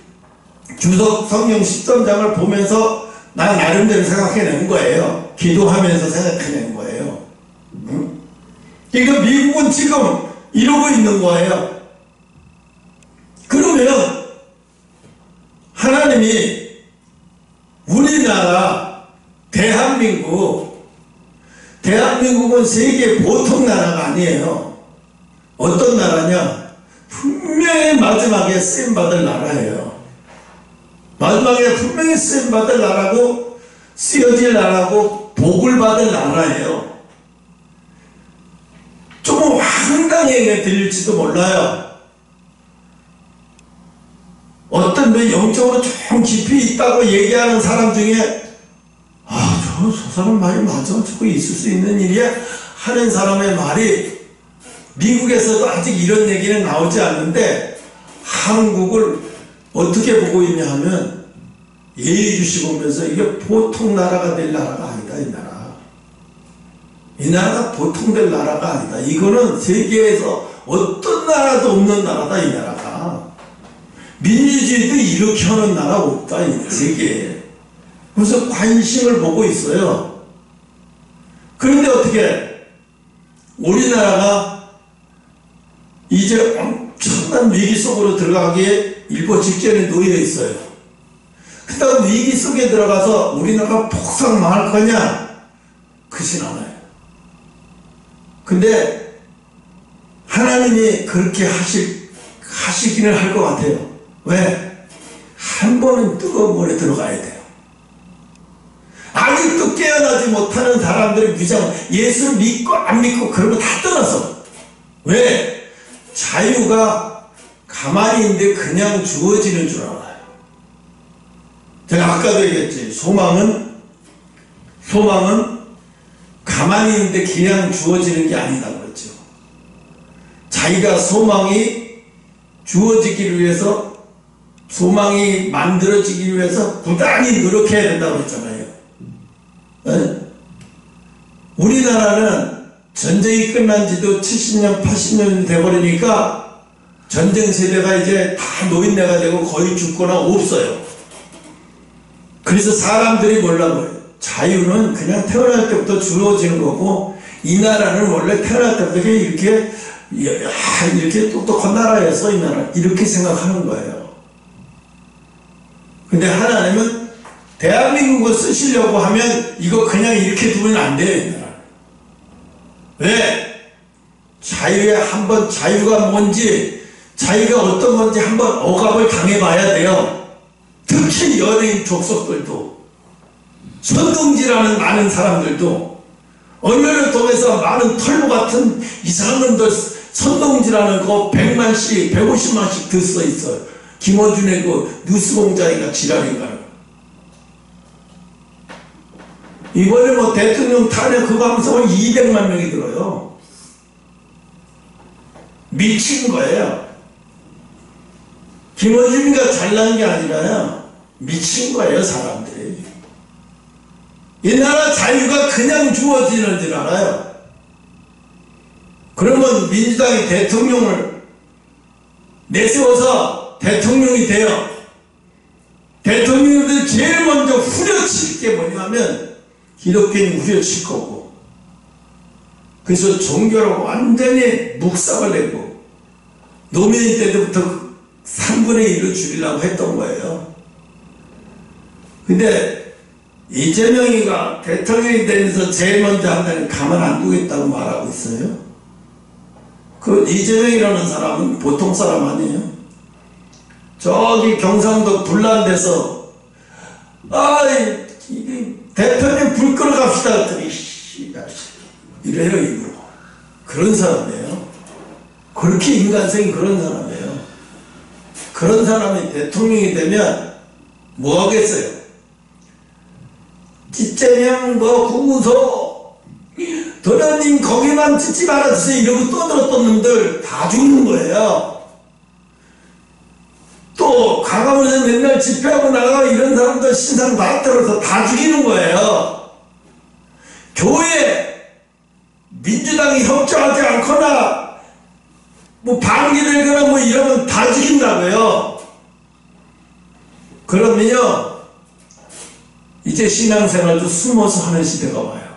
주석 성경 13장을 보면서 나 나름대로 생각해낸 거예요. 기도하면서 생각해낸 거예요. 그러니까 미국은 지금 이러고 있는 거예요. 그러면 하나님이 우리나라 대한민국은 세계 보통 나라가 아니에요. 어떤 나라냐? 분명히 마지막에 쓰임받을 나라예요. 마지막에 분명히 쓰임받을 나라고 쓰여질 나라고 복을 받을 나라예요. 조금 사랑의 들릴지도 몰라요. 어떤 분 영적으로 좀 깊이 있다고 얘기하는 사람 중에 저 사람 말이 맞아, 저거 있을 수 있는 일이야 하는 사람의 말이 미국에서도 아직 이런 얘기는 나오지 않는데 한국을 어떻게 보고 있냐 하면 예의주시 보면서 이게 보통 나라가 될 나라가 아니다. 이 나라가 보통 될 나라가 아니다. 이거는 세계에서 어떤 나라도 없는 나라다. 이 나라가 민주주의도 이렇게 하는 나라 없다. 이 세계에. 그래서 관심을 보고 있어요. 그런데 어떻게 우리나라가 이제 엄청난 위기 속으로 들어가기에 일보 직전에 놓여 있어요. 그 다음 위기 속에 들어가서 우리나라가 폭삭 망할 거냐? 그렇진 않아요. 근데 하나님이 그렇게 하시기는 할 것 같아요. 왜? 한 번은 뜨거운 물에 들어가야 돼요. 아직도 깨어나지 못하는 사람들이 무장 예수 믿고 안 믿고 그런 거 다 떠나서. 왜? 자유가 가만히 있는데 그냥 주어지는 줄 알아요. 제가 아까도 얘기했지. 소망은 가만히 있는데 그냥 주어지는 게 아니라고 그랬죠. 자기가 소망이 주어지기를 위해서, 소망이 만들어지기 위해서 부단히 노력해야 된다고 그랬잖아요. 네? 우리나라는 전쟁이 끝난 지도 70년, 80년이 돼버리니까 전쟁 세대가 이제 다 노인네가 되고 거의 죽거나 없어요. 그래서 사람들이 몰라버려요. 자유는 그냥 태어날 때부터 주어지는 거고, 이 나라는 원래 태어날 때부터 이렇게 똑똑한 나라여서 이 나라 이렇게 생각하는 거예요. 근데 하나님은 대한민국을 쓰시려고 하면 이거 그냥 이렇게 두면 안 돼요. 이 나라. 왜? 자유에 한번 자유가 뭔지, 자유가 어떤 건지 한번 억압을 당해봐야 돼요. 특히 연예인 족속들도, 선동질하는 많은 사람들도, 언론을 통해서 많은 털보 같은 이상한 놈들 선동질하는 거 100만씩 150만씩 더 써 있어요. 김어준의 그 뉴스공장인가 지랄인가. 이번에 뭐 대통령 탄핵 그 방송을 200만 명이 들어요. 미친 거예요. 김어준이가 잘난 게 아니라요, 미친 거예요 사람들이. 이 나라 자유가 그냥 주어지는 줄 알아요. 그러면 민주당이 대통령을 내세워서 대통령이 돼요. 대통령들 제일 먼저 후려칠 게 뭐냐면 기독교인 후려칠 거고, 그래서 종교를 완전히 묵살을 내고 노무현 때부터 3분의 1로 줄이려고 했던 거예요. 근데 이재명이가 대통령이 되면서 제일 먼저 한다는 가만 안 두겠다고 말하고 있어요. 그 이재명이라는 사람은 보통 사람 아니에요. 저기 경상도 불난데서 대통령 불 끌어 갑시다 했더니 이래요 이거. 그런 사람이에요. 그렇게 인간성이 그런 사람이에요. 그런 사람이 대통령이 되면 뭐 하겠어요? 이재명 구구소 도련님 거기만 찍지 말아주세요 이러고 떠들었던 놈들 다 죽는 거예요. 또 강화문에서 맨날 집회하고 나가고 이런 사람들 신상 다 떨어서 다 죽이는 거예요. 교회 민주당이 협조하지 않거나 뭐 반기되거나 뭐 이러면 다 죽인다고요. 그러면요 이제 신앙생활도 숨어서 하는 시대가 와요.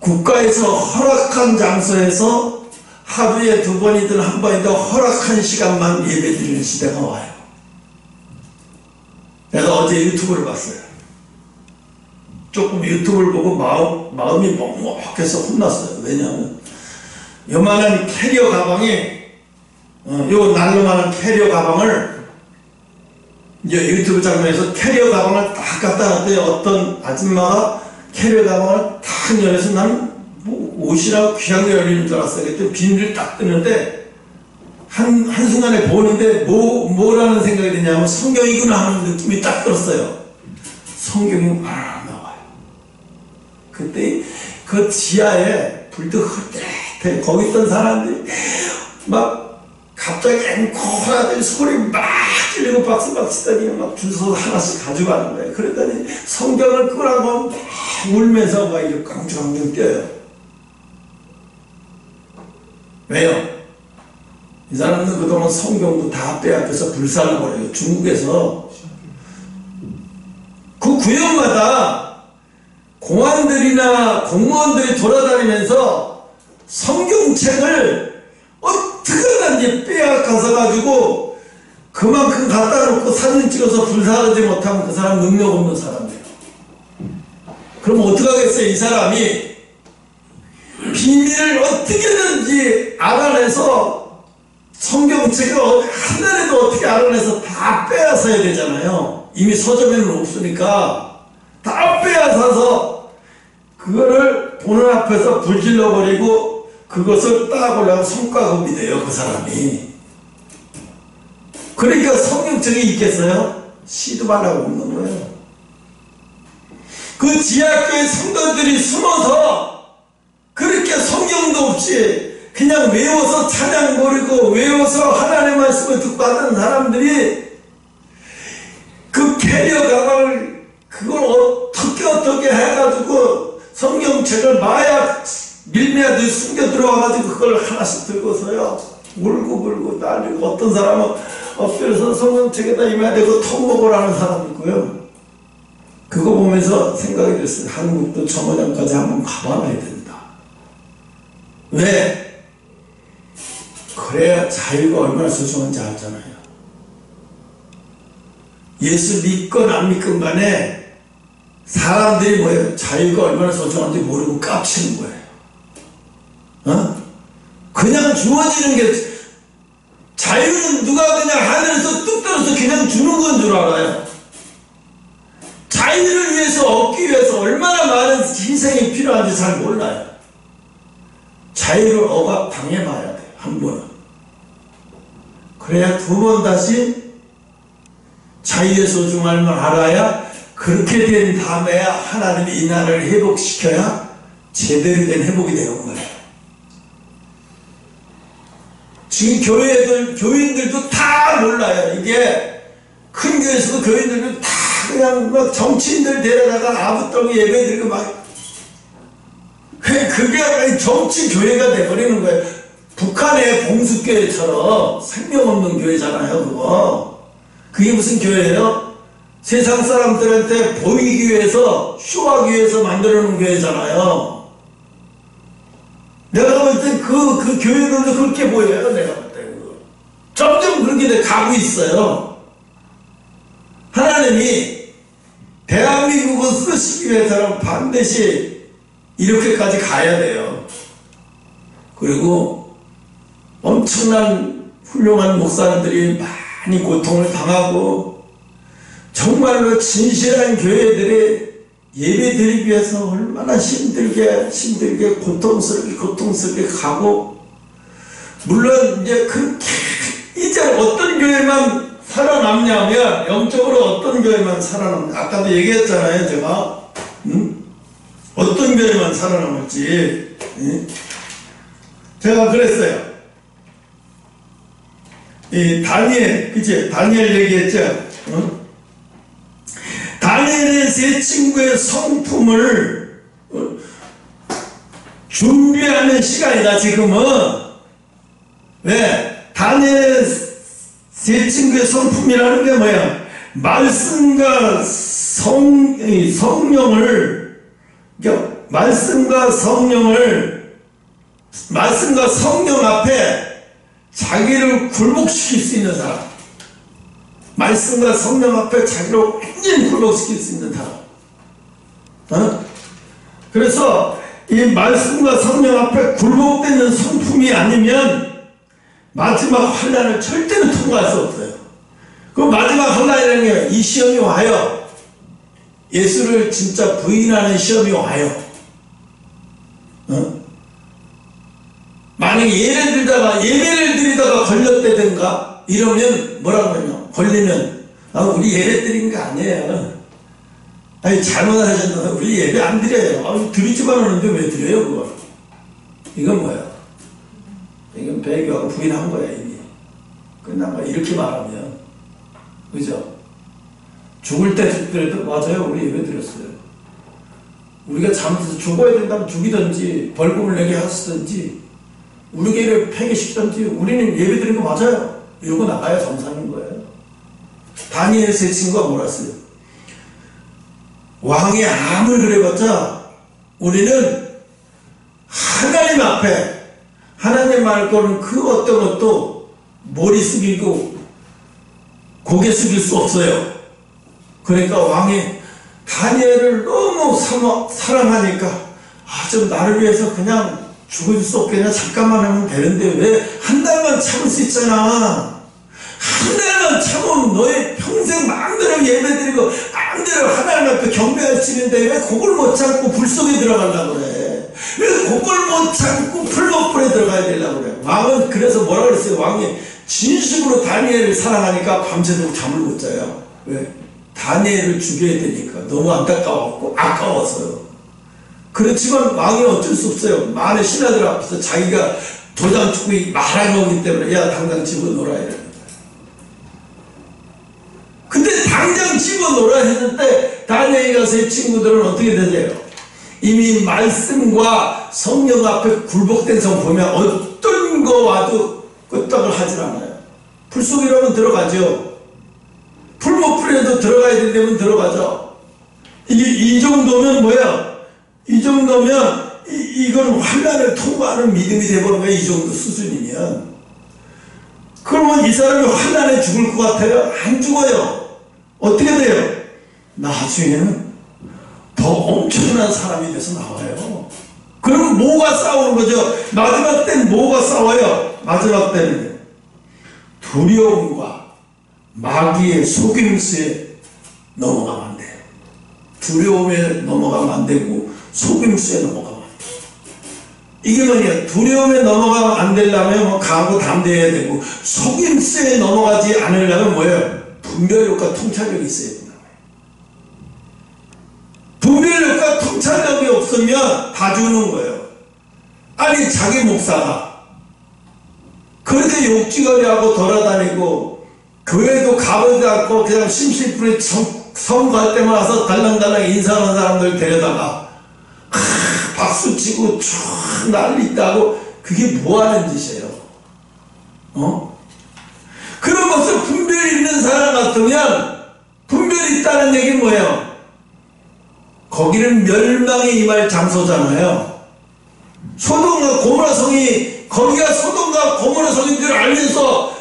국가에서 허락한 장소에서 하루에 2번이든 1번이든 허락한 시간만 예배드리는 시대가 와요. 내가 어제 유튜브를 봤어요. 조금 유튜브를 보고 마음이 먹먹해서 혼났어요. 왜냐하면 요만한 캐리어 가방에 요 날로만한 캐리어 가방을 이제 유튜브 장면에서 캐리어 가방을 딱 갖다 놨더니 어떤 아줌마가 캐리어 가방을 탁 열어서 난 뭐 옷이나 귀한 게 열리는 줄 알았어요. 그때 비닐을 딱 뜨는데 한순간에 보는데 뭐라는 생각이 드냐면 성경이구나 하는 느낌이 딱 들었어요. 성경이 막 나와요. 그때 그 지하에 불도 흐릿해. 거기 있던 사람들이 막 갑자기 앵콜하더니 소리 막 지르고 박수 치더니 막 줄 서서 하나씩 가져가는 거예요. 그랬더니 성경을 끄라고 막 울면서 막 이렇게 깡충깡충 뛰어요. 왜요? 이 사람은 그동안 성경도 다 빼앗겨서 불살라버려요. 중국에서 그 구역마다 공안들이나 공무원들이 돌아다니면서 성경책을 어떻게든지 빼앗아서 가지고 그만큼 갖다 놓고 사진 찍어서 불사르지 못하면 그 사람 능력 없는 사람이에요. 그럼 어떡하겠어요? 이 사람이 비밀을 어떻게든지 알아내서 성경책을 하나라도 어떻게 알아내서 다 빼앗아야 되잖아요. 이미 서점에는 없으니까 다 빼앗아서 그거를 보는 앞에서 불질러버리고 그것을 따보려고 성과급이 돼요. 그 사람이. 그러니까 성경책이 있겠어요? 시도 말하고 없는 거예요. 그 지하교회 성도들이 숨어서 그렇게 성경도 없이 그냥 외워서 찬양 부르고 외워서 하나님의 말씀을 듣고 하는 사람들이 그 캐리어감을 그걸 어떻게 해가지고 성경책을 마약 밀매하듯이 숨겨 들어와가지고 그걸 하나씩 들고서요 울고 난리고 어떤 사람은 엎드려서 성경책에다 임해야 되고 턱먹으라는 사람이 있고요. 그거 보면서 생각이 들었어요. 한국도 저 모양까지 한번 가봐야 된다. 왜? 그래야 자유가 얼마나 소중한지 알잖아요. 예수 믿건 안 믿건 간에 사람들이 뭐예요? 자유가 얼마나 소중한지 모르고 깝치는 거예요. 그냥 주어지는 게 자유는 누가 그냥 하늘에서 뚝 떨어져서 그냥 주는 건 줄 알아요. 자유를 위해서 얻기 위해서 얼마나 많은 희생이 필요한지 잘 몰라요. 자유를 억압당해봐야 돼요. 한 번은. 그래야 두 번 다시 자유의 소중함을 알아야 그렇게 된 다음에야 하나님이 이 나라를 회복시켜야 제대로 된 회복이 되는 거예요. 지금 교인들도 다 몰라요. 이게 큰 교회에서도 교인들도 다 그냥 막 정치인들 데려다가 아부떡이 예배 드리고 막 그게 정치 교회가 돼버리는 거예요. 북한의 봉수교회처럼 생명 없는 교회잖아요. 그게 무슨 교회예요? 세상 사람들한테 보이기 위해서 쇼하기 위해서 만들어 놓은 교회잖아요. 내가 볼 때 그 교회들도 그렇게 보여요. 내가 볼 때 점점 그렇게 가고 있어요. 하나님이 대한민국을 쓰시기 위해서는 반드시 이렇게까지 가야 돼요. 그리고 엄청난 훌륭한 목사님들이 많이 고통을 당하고 정말로 진실한 교회들이 예배 드리기 위해서 얼마나 힘들게 고통스럽게 가고, 물론 이제 그렇게 이제 어떤 교회만 살아남냐면 영적으로 어떤 교회만 살아남냐, 아까도 얘기했잖아요. 제가 어떤 교회만 살아남을지. 제가 그랬어요. 이 다니엘, 그치? 다니엘 얘기했죠. 다니엘의 세 친구의 성품을 준비하는 시간이다. 지금은. 왜? 다니엘의 세 친구의 성품이라는 게 뭐야? 말씀과 성령을, 말씀과 성령 앞에 자기를 굴복시킬 수 있는 사람. 말씀과 성령 앞에 자기를 완전히 굴복시킬 수 있는 사람. 그래서 이 말씀과 성령 앞에 굴복되는 성품이 아니면 마지막 환난을 절대로 통과할 수 없어요. 그 마지막 환난이라는 게 이 시험이 와요. 예수를 진짜 부인하는 시험이 와요. 만약에 예를 들다가 예배를 드리다가 걸렸다든가 이러면 뭐라고 하냐, 걸리면 우리 예배 드린 거 아니에요. 아니 잘못하셨나, 우리 예배 안 드려요. 드리지만 않는데 왜 드려요 그걸. 이건 뭐야, 이건 배교하고 부인한 거야. 이미 끝난 거야 이렇게 말하면. 그죠? 죽을 때도 맞아요, 우리 예배 드렸어요. 우리가 잘못해서 죽어야 된다면 죽이든지 벌금을 내게 하시든지 우리 교회를 폐기시키든지 우리는 예배 드린 거 맞아요 이러고 나가야 정상인 거예요. 다니엘 세 친구가 뭐라 했어요? 왕이 아무리 그래봤자 우리는 하나님 앞에 하나님 말고는 그 어떤 것도 머리 숙이고 고개 숙일 수 없어요. 그러니까 왕이 다니엘을 너무 사랑하니까 좀 나를 위해서 그냥 죽을 수 없겠냐, 잠깐만 하면 되는데 왜 한 달만 참을 수 있잖아. 한 달만 참으면 너의 평생 마음대로 예배드리고 마음대로 하나님 앞에 경배할 수 있는데 왜 그걸 못 참고 불 속에 들어가려고 그래. 왜 그걸 못 참고 풀목불에 들어가야 되려고 그래. 왕은 그래서 뭐라고 그랬어요. 왕이 진심으로 다니엘을 사랑하니까 밤새도록 잠을 못 자요. 왜? 다니엘을 죽여야 되니까 너무 안타까웠고 아까워서요. 그렇지만 왕이 어쩔 수 없어요. 많은 신하들 앞에서 자기가 도장 찍고 말한 거기 때문에 야 당장 집어넣어라 이러는 거예요. 근데 당장 집어넣어라 했는데 다니엘이 가서 이 친구들은 어떻게 되세요? 이미 말씀과 성령 앞에 굴복된 성 보면 어떤 거와도 끄떡을 하질 않아요. 불속이라면 들어가죠. 풀목불에도 들어가야 된다면 들어가죠. 이 정도면 뭐야? 이 정도면 이건 환난을 통과하는 믿음이 되버린 거야. 이 정도 수준이면. 그러면 이 사람이 환난에 죽을 것 같아요? 안 죽어요. 어떻게 돼요? 나중에는 더 엄청난 사람이 돼서 나와요. 그럼 뭐가 싸우는 거죠? 마지막 때는 뭐가 싸워요? 마지막 때는 두려움과 마귀의 속임수에 넘어가면 안 돼요. 두려움에 넘어가면 안 되고 속임수에 넘어가면 안 돼요. 이게 뭐냐? 두려움에 넘어가면 안 되려면 뭐 강하고 담대해야 되고 속임수에 넘어가지 않으려면 뭐예요? 분별력과 통찰력이 있어야 된다. 분별력과 통찰력이 없으면 다 죽는 거예요. 아니 자기 목사가 그렇게 욕지거리하고 돌아다니고 교회도 가보지 않고 그냥 심심풀이 선거할 때만 와서 달랑달랑 인사하는 사람들 데려다가 박수치고 쫙 난리 있다고 그게 뭐하는 짓이에요? 그런 것을 분별이 있는 사람 같으면 분별이 있다는 얘기는 뭐예요? 거기는 멸망이 임할 장소잖아요. 소돔과 고모라 성이 거기가 소돔과 고모라 성인 줄 알면서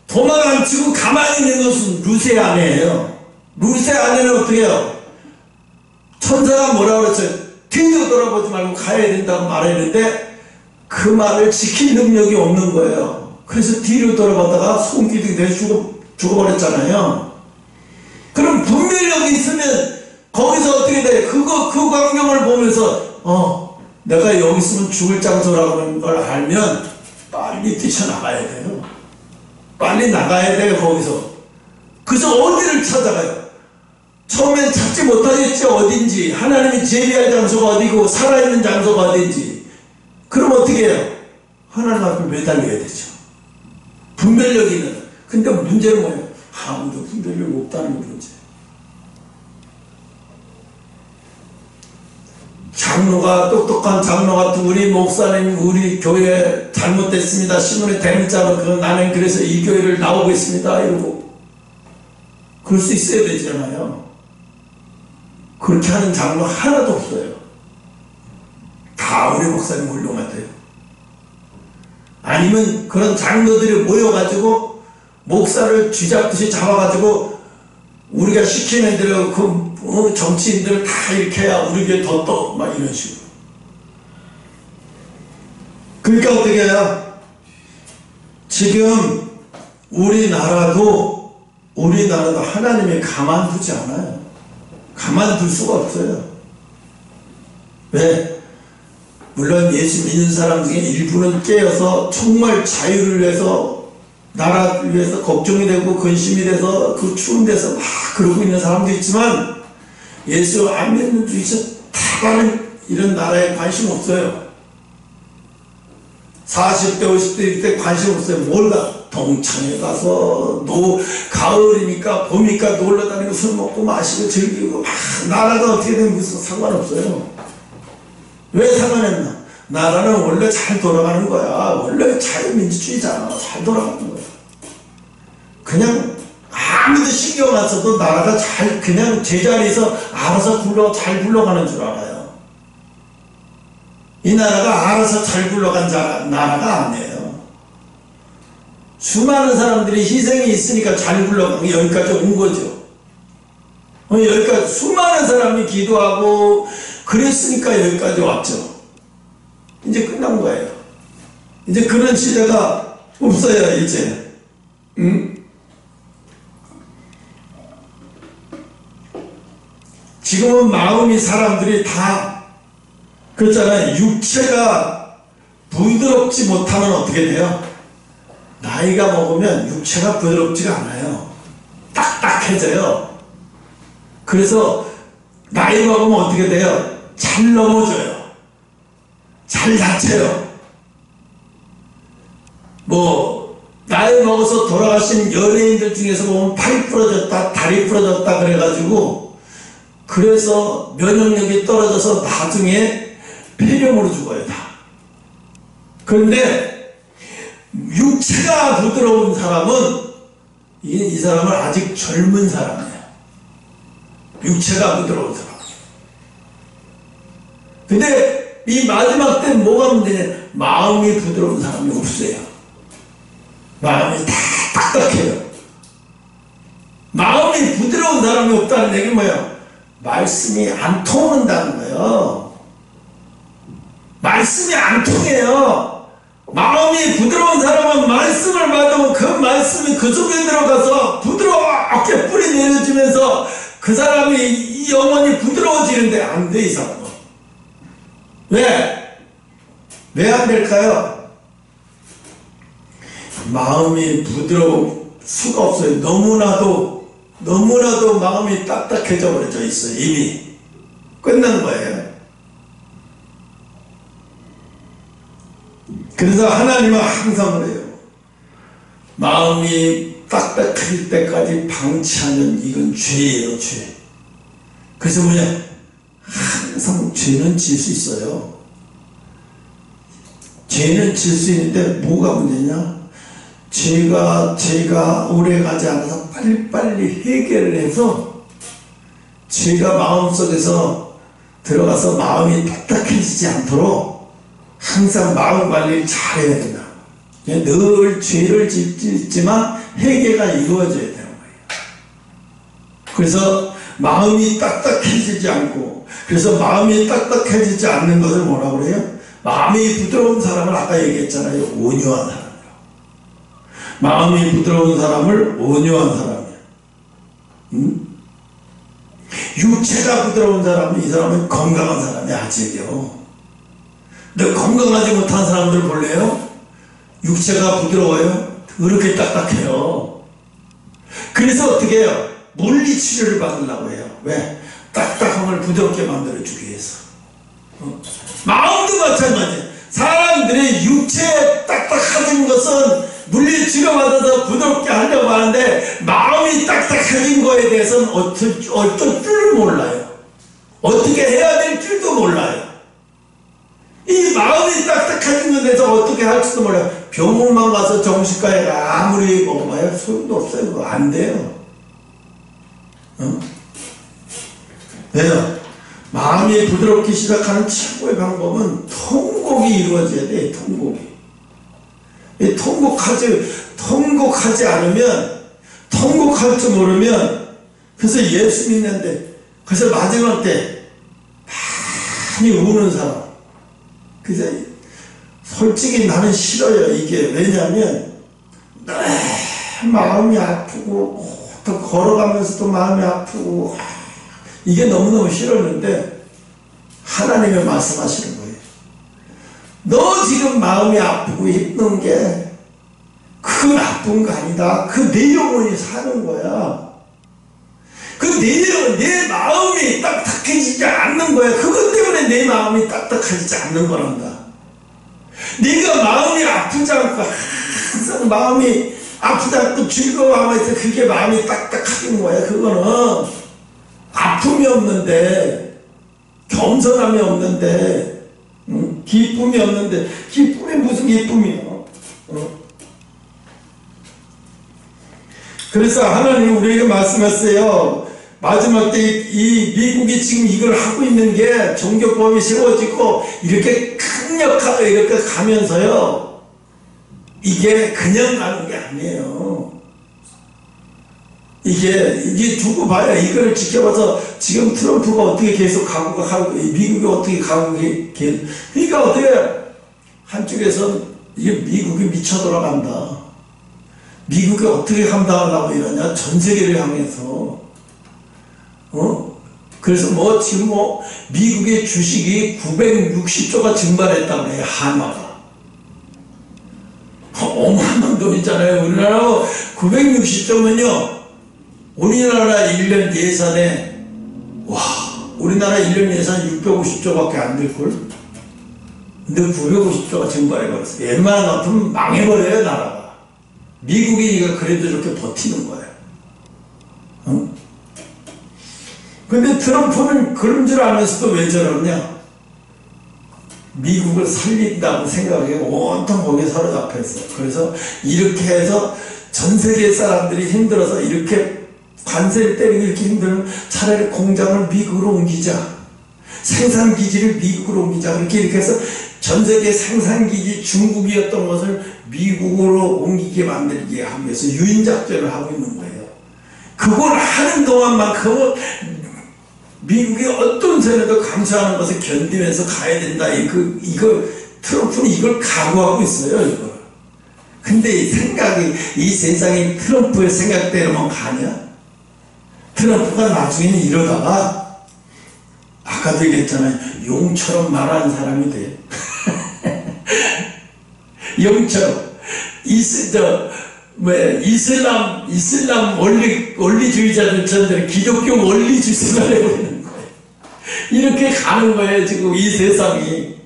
도망 안 치고 가만히 있는 것은 루세 아내예요. 루세 아내는 어떻게 해요? 천사가 뭐라고 그랬어요? 뒤도 돌아보지 말고 가야 된다고 말했는데 그 말을 지킬 능력이 없는 거예요. 그래서 뒤로 돌아보다가 손기둥이 돼서 죽어버렸잖아요. 그럼 분별력이 있으면 거기서 어떻게 돼? 그 광경을 보면서 내가 여기 있으면 죽을 장소라는 걸 알면 빨리 뛰쳐나가야 돼요. 빨리 나가야 돼요. 거기서. 그래서 어디를 찾아가요? 처음엔 찾지 못하겠지. 어딘지. 하나님이 제비할 장소가 어디고 살아있는 장소가 어딘지. 그럼 어떻게 해요? 하나님 앞에 매달려야 되죠. 분별력이 있는. 근데 문제는 뭐예요? 아무도 분별력이 없다는 게 문제예요. 장로가 똑똑한 장로 같은 우리 목사님 우리 교회 잘못됐습니다. 신문에 대문자로 나는 그래서 이 교회를 나오고 있습니다. 이러고 그럴 수 있어야 되잖아요. 그렇게 하는 장로 하나도 없어요. 다 우리 목사님 훌륭하대요. 아니면 그런 장로들이 모여가지고 목사를 쥐잡듯이 잡아가지고 우리가 시키는 대로 그 정치인들을 다 이렇게 해야 우리 교회 더 떠. 막 이런 식으로. 그러니까 어떻게 해요? 지금 우리나라도 하나님이 가만두지 않아요. 가만둘 수가 없어요. 왜? 물론 예수 믿는 사람 중에 일부는 깨어서 정말 자유를 위해서, 나라를 위해서 걱정이 되고 근심이 돼서 그 추운 데서 막 그러고 있는 사람도 있지만, 예수 안 믿는 중에서 다반은 이런 나라에 관심 없어요. 40대 50대 때 관심 없어요. 뭘 가? 동창회 가서 가을이니까 봄이니까 놀러 다니고 술 먹고 마시고 즐기고 막 나라가 어떻게 되면 무슨 상관없어요. 왜 상관했나? 나라는 원래 잘 돌아가는 거야. 원래 자유민주주의잖아. 잘 돌아가는 거야. 그냥 아무도 신경 안 써도 나라가 그냥 제자리에서 알아서 잘 굴러가는 줄 알아요. 이 나라가 알아서 잘 굴러간 나라가 아니에요. 수많은 사람들이 희생이 있으니까 잘 굴러가고 여기까지 온 거죠. 여기까지 수많은 사람이 기도하고 그랬으니까 여기까지 왔죠. 이제 끝난 거예요. 이제 그런 시대가 없어요, 이제. 지금은 마음이 사람들이 다 그렇잖아요. 육체가 부드럽지 못하면 어떻게 돼요? 나이가 먹으면 육체가 부드럽지가 않아요. 딱딱해져요. 그래서 나이 먹으면 어떻게 돼요? 잘 넘어져요. 잘 다쳐요. 나이 먹어서 돌아가신 연예인들 중에서 보면 팔이 부러졌다, 다리 부러졌다 그래가지고 그래서 면역력이 떨어져서 나중에 폐렴으로 죽어요, 다. 그런데 육체가 부드러운 사람은 이 사람은 아직 젊은 사람이에요. 육체가 부드러운 사람. 근데 이 마지막 때 뭐가 문제냐? 마음이 부드러운 사람이 없어요. 마음이 다 딱딱해요. 마음이 부드러운 사람이 없다는 얘기는 뭐예요? 말씀이 안 통한다는 거예요. 말씀이 안 통해요. 마음이 부드러운 사람은 말씀을 받으면 그 말씀이 그 속에 들어가서 부드럽게 뿌리 내려지면서 그 사람이 영혼이 부드러워지는데 안 돼, 이 사람은. 왜? 왜 안 될까요? 마음이 부드러울 수가 없어요. 너무나도 마음이 딱딱해져 버려져 있어요. 이미 끝난 거예요. 그래서 하나님은 항상 그래요. 마음이 딱딱할 때까지 방치하면 이건 죄예요, 죄. 그래서 뭐냐? 항상 죄는 질 수 있어요. 죄는 질 수 있는데 뭐가 문제냐? 죄가 오래가지 않아서 빨리빨리 해결을 해서 죄가 마음속에서 들어가서 마음이 딱딱해지지 않도록 항상 마음 관리를 잘해야 된다. 늘 죄를 짓지만 회개가 이루어져야 되는 거예요. 그래서 마음이 딱딱해지지 않고, 그래서 마음이 딱딱해지지 않는 것을 뭐라고 그래요? 마음이 부드러운 사람을 아까 얘기했잖아요. 온유한 사람이라고. 마음이 부드러운 사람을 온유한 사람이에요. 육체가 부드러운 사람은 이 사람은 건강한 사람이 아직이요. 근데 건강하지 못한 사람들 볼래요? 육체가 부드러워요? 그렇게 딱딱해요. 그래서 어떻게 해요? 물리치료를 받으려고 해요. 왜? 딱딱함을 부드럽게 만들어주기 위해서. 마음도 마찬가지예요. 사람들이 육체에 딱딱해진 것은 물리치료 받아서 부드럽게 하려고 하는데 마음이 딱딱해진 거에 대해서는 어쩔 줄을 몰라요. 어떻게 해야 될 줄도 몰라요. 이 마음이 딱딱해진 것에 대해서 어떻게 할지도 몰라요. 병원만 가서 정신과에 아무리 먹어봐야 소용도 없어요. 그거 안 돼요. 왜요? 마음이 부드럽게 시작하는 최고의 방법은 통곡이 이루어져야 돼. 통곡하지 않으면, 통곡할 줄 모르면, 그래서 예수 믿는데, 그래서 마지막 때 많이 우는 사람. 그래서 솔직히 나는 싫어요. 이게 왜냐하면 마음이 아프고 또 걸어가면서도 마음이 아프고 이게 너무너무 싫었는데 하나님의 말씀하시는 거예요. 너 지금 마음이 아프고 힘든 게 그 나쁜 거 아니다. 그 내 영혼이 사는 거야. 내 마음이 딱딱해지지 않는 거야. 그것 때문에 내 마음이 딱딱해지지 않는 거란다. 네가 마음이 아프지 않고 항상 마음이 아프지 않고 즐거워하고 있어. 그게 마음이 딱딱한 거야. 그거는 아픔이 없는데, 겸손함이 없는데, 기쁨이 없는데, 기쁨이 무슨 기쁨이야? 그래서 하나님 우리에게 말씀했어요. 마지막 때 이 미국이 지금 이걸 하고 있는 게 종교법이 세워지고 이렇게 강력하게 이렇게 가면서요. 이게 그냥 가는 게 아니에요. 이게 두고 봐야 이거를 지켜봐서 지금 트럼프가 어떻게 계속 가고 미국이 어떻게 가고 계속 그러니까 어떻게 한쪽에서 이게 미국이 미쳐 돌아간다. 미국이 어떻게 감당하려고 이러냐? 전 세계를 향해서. 그래서 지금 미국의 주식이 960조가 증발했다고 해요. 한화가. 어마어마한 돈이잖아요. 우리나라 960조면요. 우리나라 1년 예산에, 우리나라 1년 예산 650조밖에 안 될걸? 근데 950조가 증발해버렸어요. 웬만한 같으면 망해버려요, 나라가. 미국이 그래도 저렇게 버티는 거예요. 근데 트럼프는 그런 줄 알면서도 왜 저러냐? 미국을 살린다고 생각해 온통 거기에 사로잡혀 있어요. 그래서 이렇게 해서 전 세계 사람들이 힘들어서 이렇게 관세를 때리고 이렇게 힘들면 차라리 공장을 미국으로 옮기자. 생산기지를 미국으로 옮기자. 이렇게 해서 전 세계 생산기지 중국이었던 것을 미국으로 옮기게 만들게 하기 위해서 유인작전을 하고 있는 거예요. 그걸 하는 동안만큼은 미국이 어떤 세력도 감수하는 것을 견디면서 가야 된다. 트럼프는 이걸 각오하고 있어요. 이걸. 근데 이 세상이 트럼프의 생각대로만 가냐? 트럼프가 나중에는 이러다가 아까도 얘기했잖아요. 용처럼 말하는 사람이 돼. 용처럼. 이슬람 원리주의자들처럼 기독교 원리주의자를 해버리는 거예요. 이렇게 가는 거예요, 지금 이 세상이.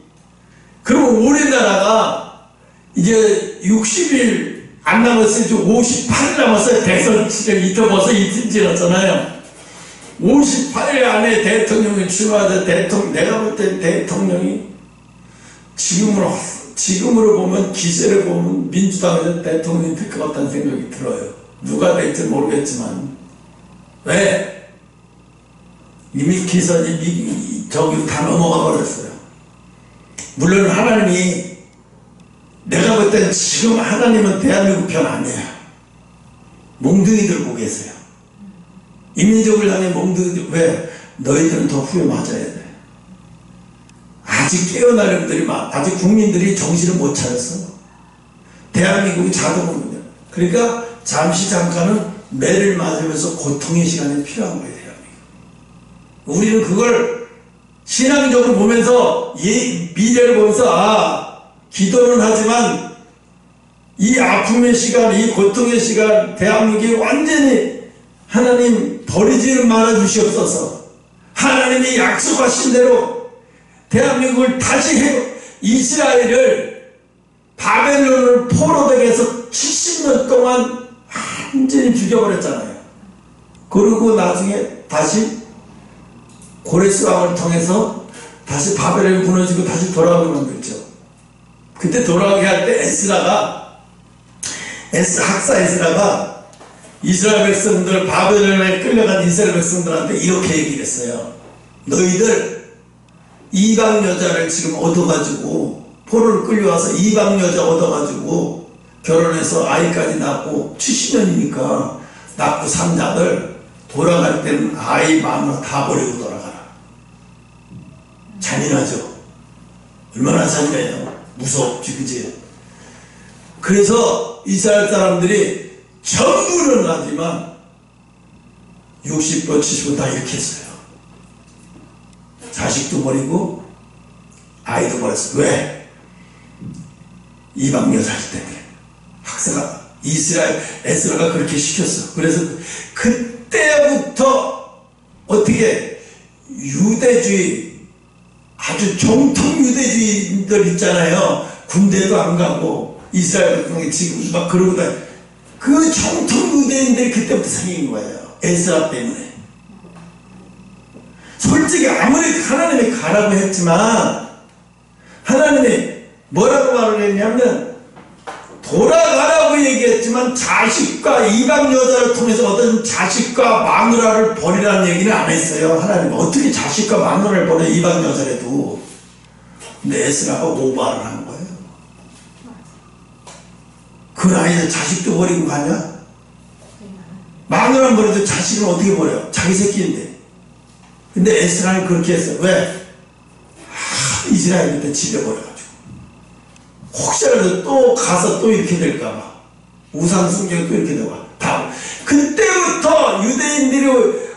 그리고 우리나라가 이제 60일 안 남았어요. 지금 58일 남았어요. 대선 지금 이틀 벌써 이틀 지났잖아요. 58일 안에 대통령이 출마하자. 내가 볼 때 대통령이 지금으로 보면 기세를 보면 민주당에서 대통령이 될 것 같다는 생각이 들어요. 누가 될지 모르겠지만. 왜? 이미 기선이 저기로 다 넘어가 버렸어요. 물론 하나님이 내가 볼 때는 지금 하나님은 대한민국 편 아니에요. 몽둥이 들고 계세요. 인민족을 향해 몽둥이. 왜? 너희들은 더 후회 맞아야 돼. 아직 깨어날 놈들이 아직 국민들이 정신을 못 차렸어. 대한민국이 자동으로요. 그러니까 잠깐은 매를 맞으면서 고통의 시간이 필요한 거예요. 대한민국. 우리는 그걸 신앙적으로 보면서 미래를 보면서 기도는 하지만 이 아픔의 시간, 이 고통의 시간, 대한민국이 완전히 하나님 버리지는 말아 주시옵소서. 하나님이 약속하신 대로 대한민국을 다시 이스라엘을 바벨론을 포로되게 해서 70년 동안 완전히 죽여버렸잖아요. 그리고 나중에 다시 고레스 왕을 통해서 다시 바벨론이 무너지고 다시 돌아오게 만들죠. 그때 돌아오게 할 때 학사 에스라가 이스라엘 백성들, 바벨론에 끌려간 이스라엘 백성들한테 이렇게 얘기를 했어요. 너희들 이방 여자를 지금 얻어가지고 포로를 끌려와서 이방 여자 얻어가지고 결혼해서 아이까지 낳고 70년이니까 낳고 산 자들 돌아갈 때는 아이 마누라 다 버리고 돌아가라. 잔인하죠. 얼마나 잔인해요. 무섭지, 그지? 그래서 이스라엘 사람들이 전부는 하지만 60% 70% 다 이렇게 했어요. 자식도 버리고 아이도 버렸어요. 왜? 이방 여자들 때문에. 학사가 이스라엘 에스라가 그렇게 시켰어. 그래서 그때부터 어떻게 유대주의, 아주 정통 유대주의들 있잖아요. 군대도 안 가고 이스라엘 같은 게 지금 막 그러고 다, 그 정통 유대인들이 그때부터 생긴 거예요. 에스라 때문에. 솔직히 아무리 하나님이 가라고 했지만 하나님이 뭐라고 말을 했냐면 돌아가라고 얘기했지만 자식과 이방 여자를 통해서 어떤 자식과 마누라를 버리라는 얘기는 안 했어요. 하나님은 어떻게 자식과 마누라를 버려, 이방 여자라도. 근데 에스라가 오바를 한 거예요. 그 나이에 자식도 버리고 가냐? 마누라는 버려도 자식은 어떻게 버려? 자기 새끼인데. 근데 에스라는 그렇게 했어요. 왜? 이스라엘한테 지려버려가지고. 혹시라도 또 가서 또 이렇게 될까봐. 우상 숭배가 또 이렇게 되고. 다. 그때부터 유대인들이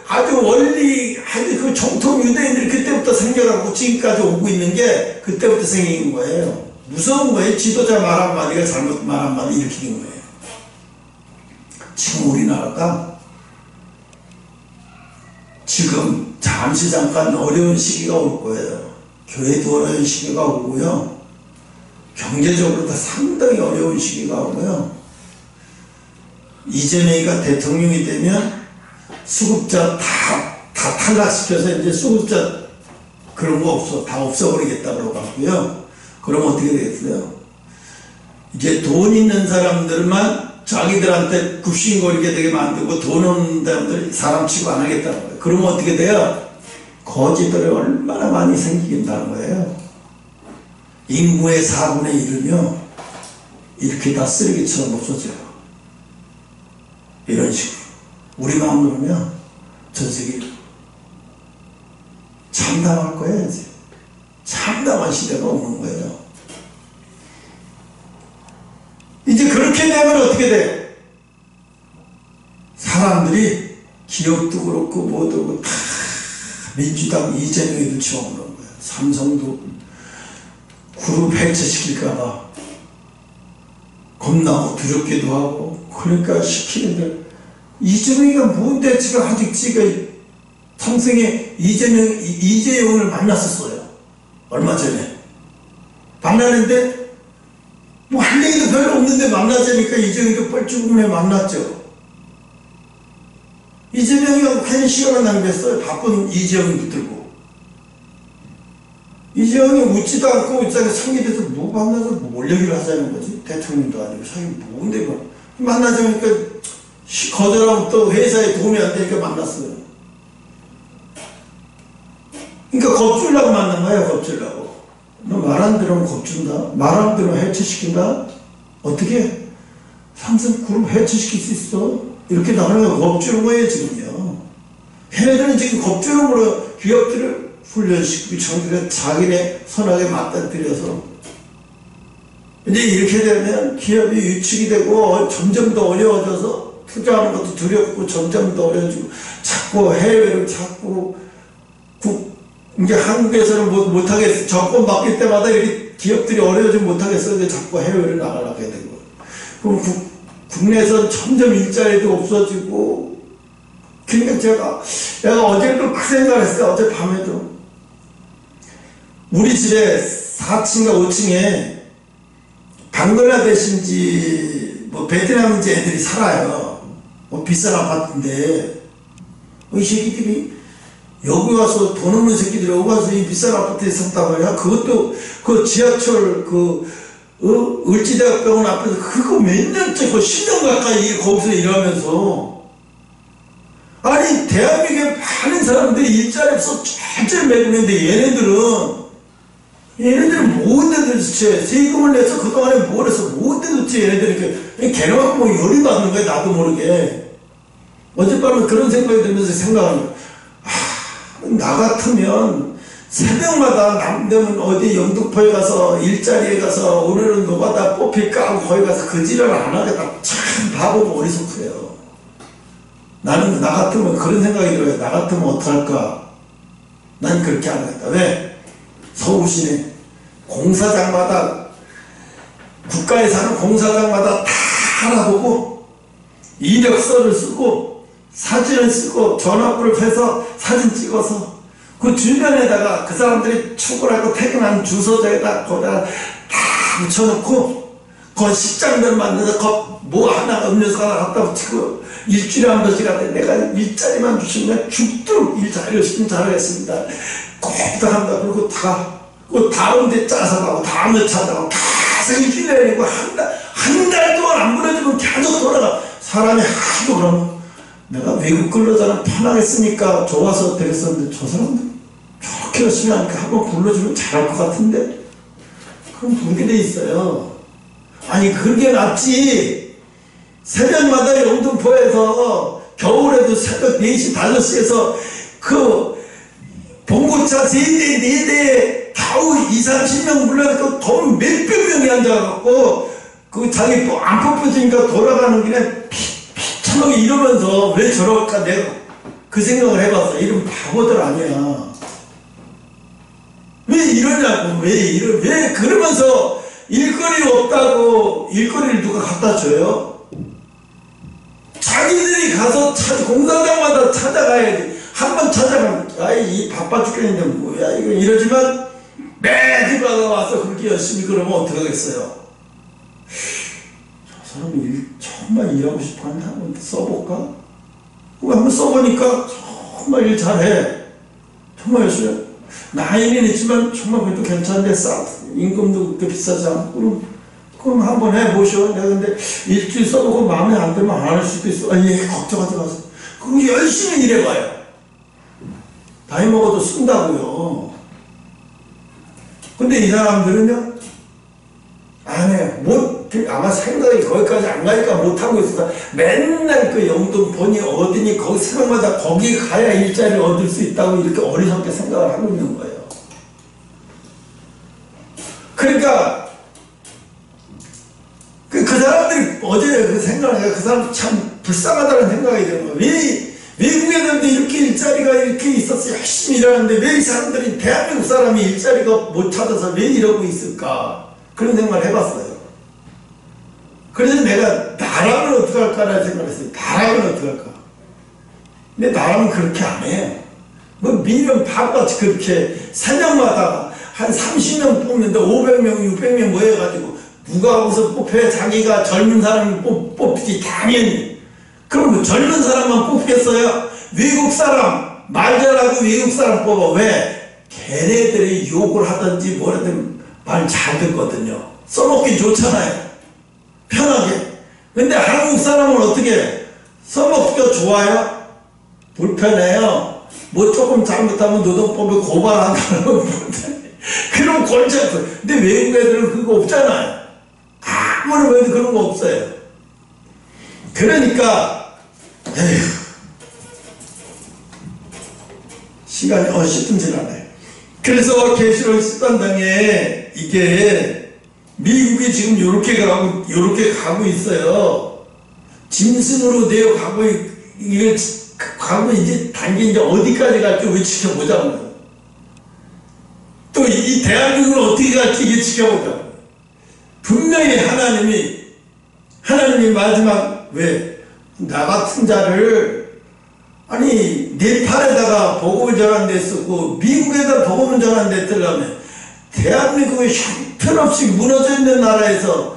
아주 원리, 아주 그 정통 유대인들이 그때부터 생겨나고 지금까지 오고 있는 게 그때부터 생긴 거예요. 무서운 거예요. 지도자 말 한마디가 잘못 말 한마디 일으키는 거예요. 지금 우리나라가 지금 잠시 잠깐 어려운 시기가 올 거예요. 교회도 어려운 시기가 오고요. 경제적으로도 상당히 어려운 시기가 오고요. 이재명이가 대통령이 되면 수급자 다 탈락시켜서 이제 수급자 그런 거 없어. 다 없어버리겠다 그러고 하고요. 그럼 어떻게 되겠어요? 이제 돈 있는 사람들만 자기들한테 굽신거리게 되게 만들고 돈 없는 사람들 사람 취급 안 하겠다는 거예요. 그러면 어떻게 돼요? 거지들이 얼마나 많이 생기긴다는 거예요. 인구의 4분의 1은요 이렇게 다 쓰레기처럼 없어져요. 이런 식으로 우리만 그러면 전 세계 참담할 거예요. 이제 참담한 시대가 오는 거예요. 이제 그렇게 되면 어떻게 돼요? 사람들이 기업도 그렇고 뭐도 그렇고 다 민주당 이재명이 눈치만 보는 거예요. 삼성도 그룹 해체시킬까봐 겁나고 두렵기도 하고. 그러니까 시키는데 이재명이가 뭔데 지금 아직 지금 삼성에 이재용을 만났었어요. 얼마 전에 만나는데 뭐 할 얘기도 별로 없는데 만나자니까 이재명이도 뻘쭘해 만났죠. 이재명이가 괜히 시간을 낭비했어요. 바쁜 이재용이 붙들고. 이재용이 웃지도 않고 웃자고 상기돼서 뭐 만나서 뭘 얘기를 하자는 거지. 대통령도 아니고 자기 뭔데 뭐 만나자니까 거절하면 또 회사에 도움이 안 되니까 만났어요. 그러니까 겁주려고 만난 거예요. 겁주려고. 너 말 안 들으면 겁준다. 말 안 들으면 해체시킨다. 어떻게? 삼성그룹 해체시킬 수 있어? 이렇게 나가는 거 겁주는 거예요 지금요. 걔네들은 지금 겁주는 거로 기업들을 훈련시키고 정부가 자기네 선악에 맞닥뜨려서 이제 이렇게 되면 기업이 위축이 되고 점점 더 어려워져서 투자하는 것도 두렵고 점점 더 어려워지고 자꾸 해외를 자꾸 이제 한국에서는 못하겠어. 정권 바뀔 때마다 이렇게 기업들이 어려워지면 못하겠어. 이제 자꾸 해외를 나가려고 해야 되고. 그럼 국내에서는 점점 일자리도 없어지고. 그러니까 내가 어제도 그 생각을 했어요. 어젯밤에도. 우리 집에 4층과 5층에 방글라데시인지 뭐 베트남인지 애들이 살아요. 뭐 비싼 아파트인데 이 새끼들이 여기 와서 돈 없는 새끼들이 여기 와서 이 비싼 아파트에 산단 말이야. 그것도 그 지하철 을지대학병원 앞에서 그거 몇 년째 그 10년 가까이 거기서 일하면서 아니 대한민국에 많은 사람들이 일자리 없어 쩔쩔 매고 있는데 얘네들은 뭔데 도대체 세금을 내서 그동안에 뭘 해서 뭔데 도대체 얘네들이 이렇게 걔네만 뭐 열이 받는 거야. 나도 모르게. 어젯밤에 그런 생각이 들면서 생각하는 거야. 나 같으면 새벽마다 남대문 어디 영등포에 가서 일자리에 가서 오늘은 노가다 뽑힐까 하고 거기 가서 그 지랄을 안 하겠다. 참 바보고 어리석해요. 나는 나 같으면 그런 생각이 들어요. 나 같으면 어떡할까? 난 그렇게 안 하겠다. 왜? 서울시내 공사장마다 국가에 사는 공사장마다 다 알아보고 이력서를 쓰고 사진을 쓰고 전화부를 펴서 사진 찍어서 그 주변에다가 그 사람들이 출근하고 퇴근하는 주소지에다 거기다 다 붙여놓고 그 식장들 만들어서 뭐 하나 음료수 하나 갖다 붙이고 일주일에 한 번씩 하는데 내가 일자리만 주시면 죽도록 일 열심히 잘하겠습니다. 꼭 부탁합니다. 그리고 그 다음 데 짜서 가고 다음에 찾아가고 계속 일주일 내리고 한 달 동안 안 보내주면 계속 돌아가. 사람이 하도 그러면 내가 외국 근로자는 편하게 쓰니까 좋아서 되겠었는데 저 사람들 저렇게 열심히 하니까 한번 불러주면 잘할 것 같은데 그럼 그렇게 돼 있어요. 아니 그게 낫지. 새벽마다 영등포에서 겨울에도 새벽 4시 5시에서 그 봉고차 3대 4대 겨우 20-30명 불러서 돈 몇백 명이 앉아갖고 그 자기 안 뽑혀지니까 돌아가는 길에 피처먹이 이러면서 왜 저럴까 내가 그 생각을 해봤어. 이런 바보들 아니야. 왜 이러냐고. 왜 그러면서 일거리 없다고 일거리를 누가 갖다 줘요? 자기들이 가서 공사장마다 찾아가야지. 한번 찾아가면 아이 바빠 죽겠는데 뭐야 이거 이러지만 매주마다 와서 그렇게 열심히 그러면 어떡하겠어요? 저 사람이 정말 일하고 싶어하는데 한번 써볼까? 한번 써보니까 정말 일 잘해. 정말 열심히. 나이는 있지만 정말 그래도 괜찮은데 임금도 그렇게 비싸지 않고 그럼 한번 해보셔. 내가 근데 일주일 써보고 마음에 안 들면 안 할 수도 있어. 예, 걱정하지 마세요. 그럼 열심히 일해봐요. 나이 먹어도 쓴다고요. 근데 이 사람들은요 안 해요. 아마 생각이 거기까지 안 가니까 못하고 있어. 맨날 그 영등포니 어디니 거기 새벽마다 거기 가야 일자리를 얻을 수 있다고 이렇게 어리석게 생각을 하고 있는 거예요. 그러니까 그 사람들이 어제 그 생각을 해요. 그 사람 참 불쌍하다는 생각이 드는 거예요. 왜 외국 애들도 이렇게 일자리가 이렇게 있어서 열심히 일하는데 왜 이 사람들이 대한민국 사람이 일자리가 못 찾아서 왜 이러고 있을까? 그런 생각을 해봤어요. 그래서 내가 나라면 어떻게 할까라는 생각을 했어요. 나라면 어떻게 할까? 근데 나라면 그렇게 안 해요. 뭐 미련 바보같이 그렇게 새벽마다 한 30명 뽑는데 500명, 600명 모여가지고 누가 거기서 뽑혀? 자기가 젊은 사람이 뽑히지 당연히. 그럼 뭐 젊은 사람만 뽑겠어요? 외국 사람, 말 잘하고 외국 사람 뽑아. 왜? 걔네들이 욕을 하든지 뭐라든 말 잘 듣거든요. 써먹기 좋잖아요. 편하게. 근데 한국 사람은 어떻게 해? 써먹기가 좋아요? 불편해요. 뭐 조금 잘못하면 노동법에 고발한다는 그럼 골치 아파요. 근데 외국 애들은 그거 없잖아요. 아무리 해도 그런 거 없어요. 그러니까 에휴, 시간이 10분 지나네. 그래서 계시록 10단장에 이게 미국이 지금 요렇게 가고 있어요. 짐승으로 되어 가고 이게 가고 이제 단계 이제 어디까지 갈지 우리 지켜보자고요. 또 이 대한민국을 어떻게 갈지 이게 지켜보자고요. 분명히 하나님이 마지막 왜 나 같은 자를 아니 네팔에다가 복음을 전하는 데 쓰고 미국에다 복음을 전하는 데 쓰려면 대한민국이 형편없이 무너져 있는 나라에서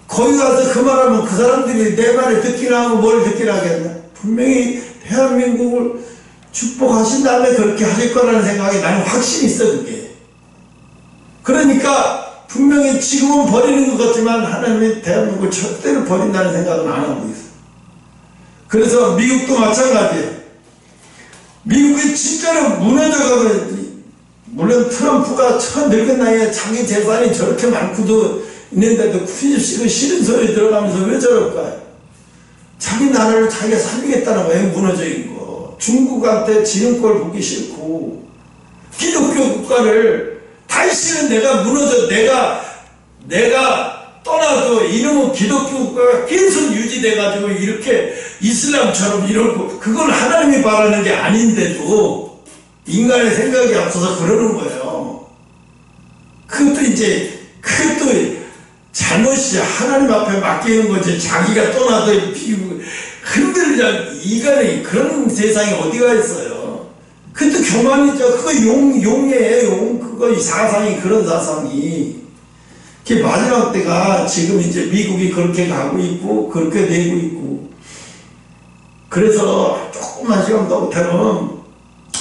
거기 가서 그 말하면 그 사람들이 내 말을 듣기나 하고 뭘 듣기나 하겠나? 분명히 대한민국을 축복하신 다음에 그렇게 하실 거라는 생각이 나는 확신이 있어. 그게 그러니까 분명히 지금은 버리는 것 같지만 하나님이 대한민국을 절대로 버린다는 생각은 안 하고 있어. 그래서 미국도 마찬가지예요. 미국이 진짜로 무너져가고, 물론 트럼프가 저 늙은 나이에 자기 재산이 저렇게 많고도 있는데도 굳이 그 싫은 소리 들어가면서 왜 저럴까요? 자기 나라를 자기가 살리겠다는 거예요. 무너져 있는 거. 중국한테 지는 꼴 보기 싫고 기독교 국가를 다시는 내가 무너져 내가 떠나도 이놈의 기독교 국가가 계속 유지돼가지고 이렇게 이슬람처럼 이러고 그건 하나님이 바라는 게 아닌데도 인간의 생각이 앞서서 그러는 거예요. 그것도 잘못이지. 하나님 앞에 맡기는 거지. 자기가 떠나도 흔들자. 이간이 그런 세상에 어디가 있어요. 그것도 교만이죠. 그거 용이에요. 그거 이 사상이 그런 사상이. 그 마지막 때가 지금 이제 미국이 그렇게 가고 있고 그렇게 되고 있고, 그래서 조금만 시간 더 못하면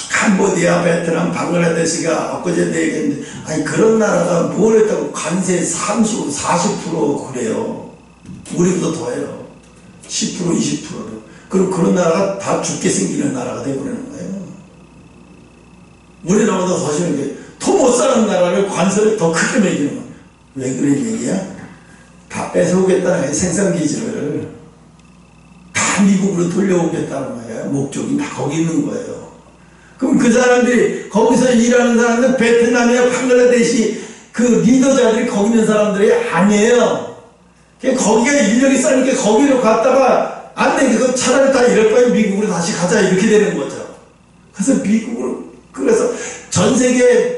캄보디아, 베트남, 방글라데시가 엊그제 얘기했는데, 아니 그런 나라가 뭘 했다고 관세 30, 40% 그래요. 우리보다 더해요. 10%, 20%를. 그럼 그런 나라가 다 죽게 생기는 나라가 되어버리는 거예요. 우리나라보다 더 심한 게, 더 못 사는 나라를 관세를 더 크게 매기는 거예요. 왜 그런 얘기야? 다 뺏어오겠다는 거예요. 생산기지를 다 미국으로 돌려오겠다는 거예요. 목적이 다 거기 있는 거예요. 그럼 그 사람들이, 거기서 일하는 사람들, 베트남이나 방글라데시 그 리더자들이 거기 있는 사람들이 아니에요. 거기가 인력이 싸니까 거기로 갔다가 안 되니까 차라리 다 이럴 바에 미국으로 다시 가자, 이렇게 되는 거죠. 그래서 미국으로, 그래서 전 세계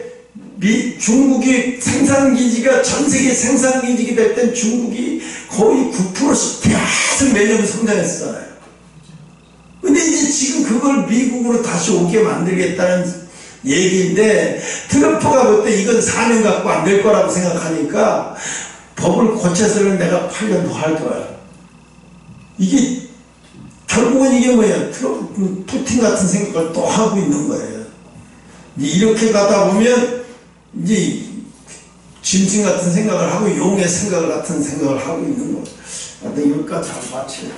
중국이 생산기지가, 전 세계 생산기지가 될 땐 중국이 거의 9%씩 계속 매년 성장했었잖아요. 근데 이제 지금 그걸 미국으로 다시 오게 만들겠다는 얘기인데, 트럼프가 볼 때 이건 4년 갖고 안 될 거라고 생각하니까 법을 고쳐서는 내가 8년 더 할 거야. 이게 결국은 이게 뭐예요? 트럼프, 푸틴 같은 생각을 또 하고 있는 거예요. 이렇게 가다 보면 이제 짐승 같은 생각을 하고 용의 생각 같은 생각을 하고 있는 거예요. 하여튼 여기까지 잘 마치네.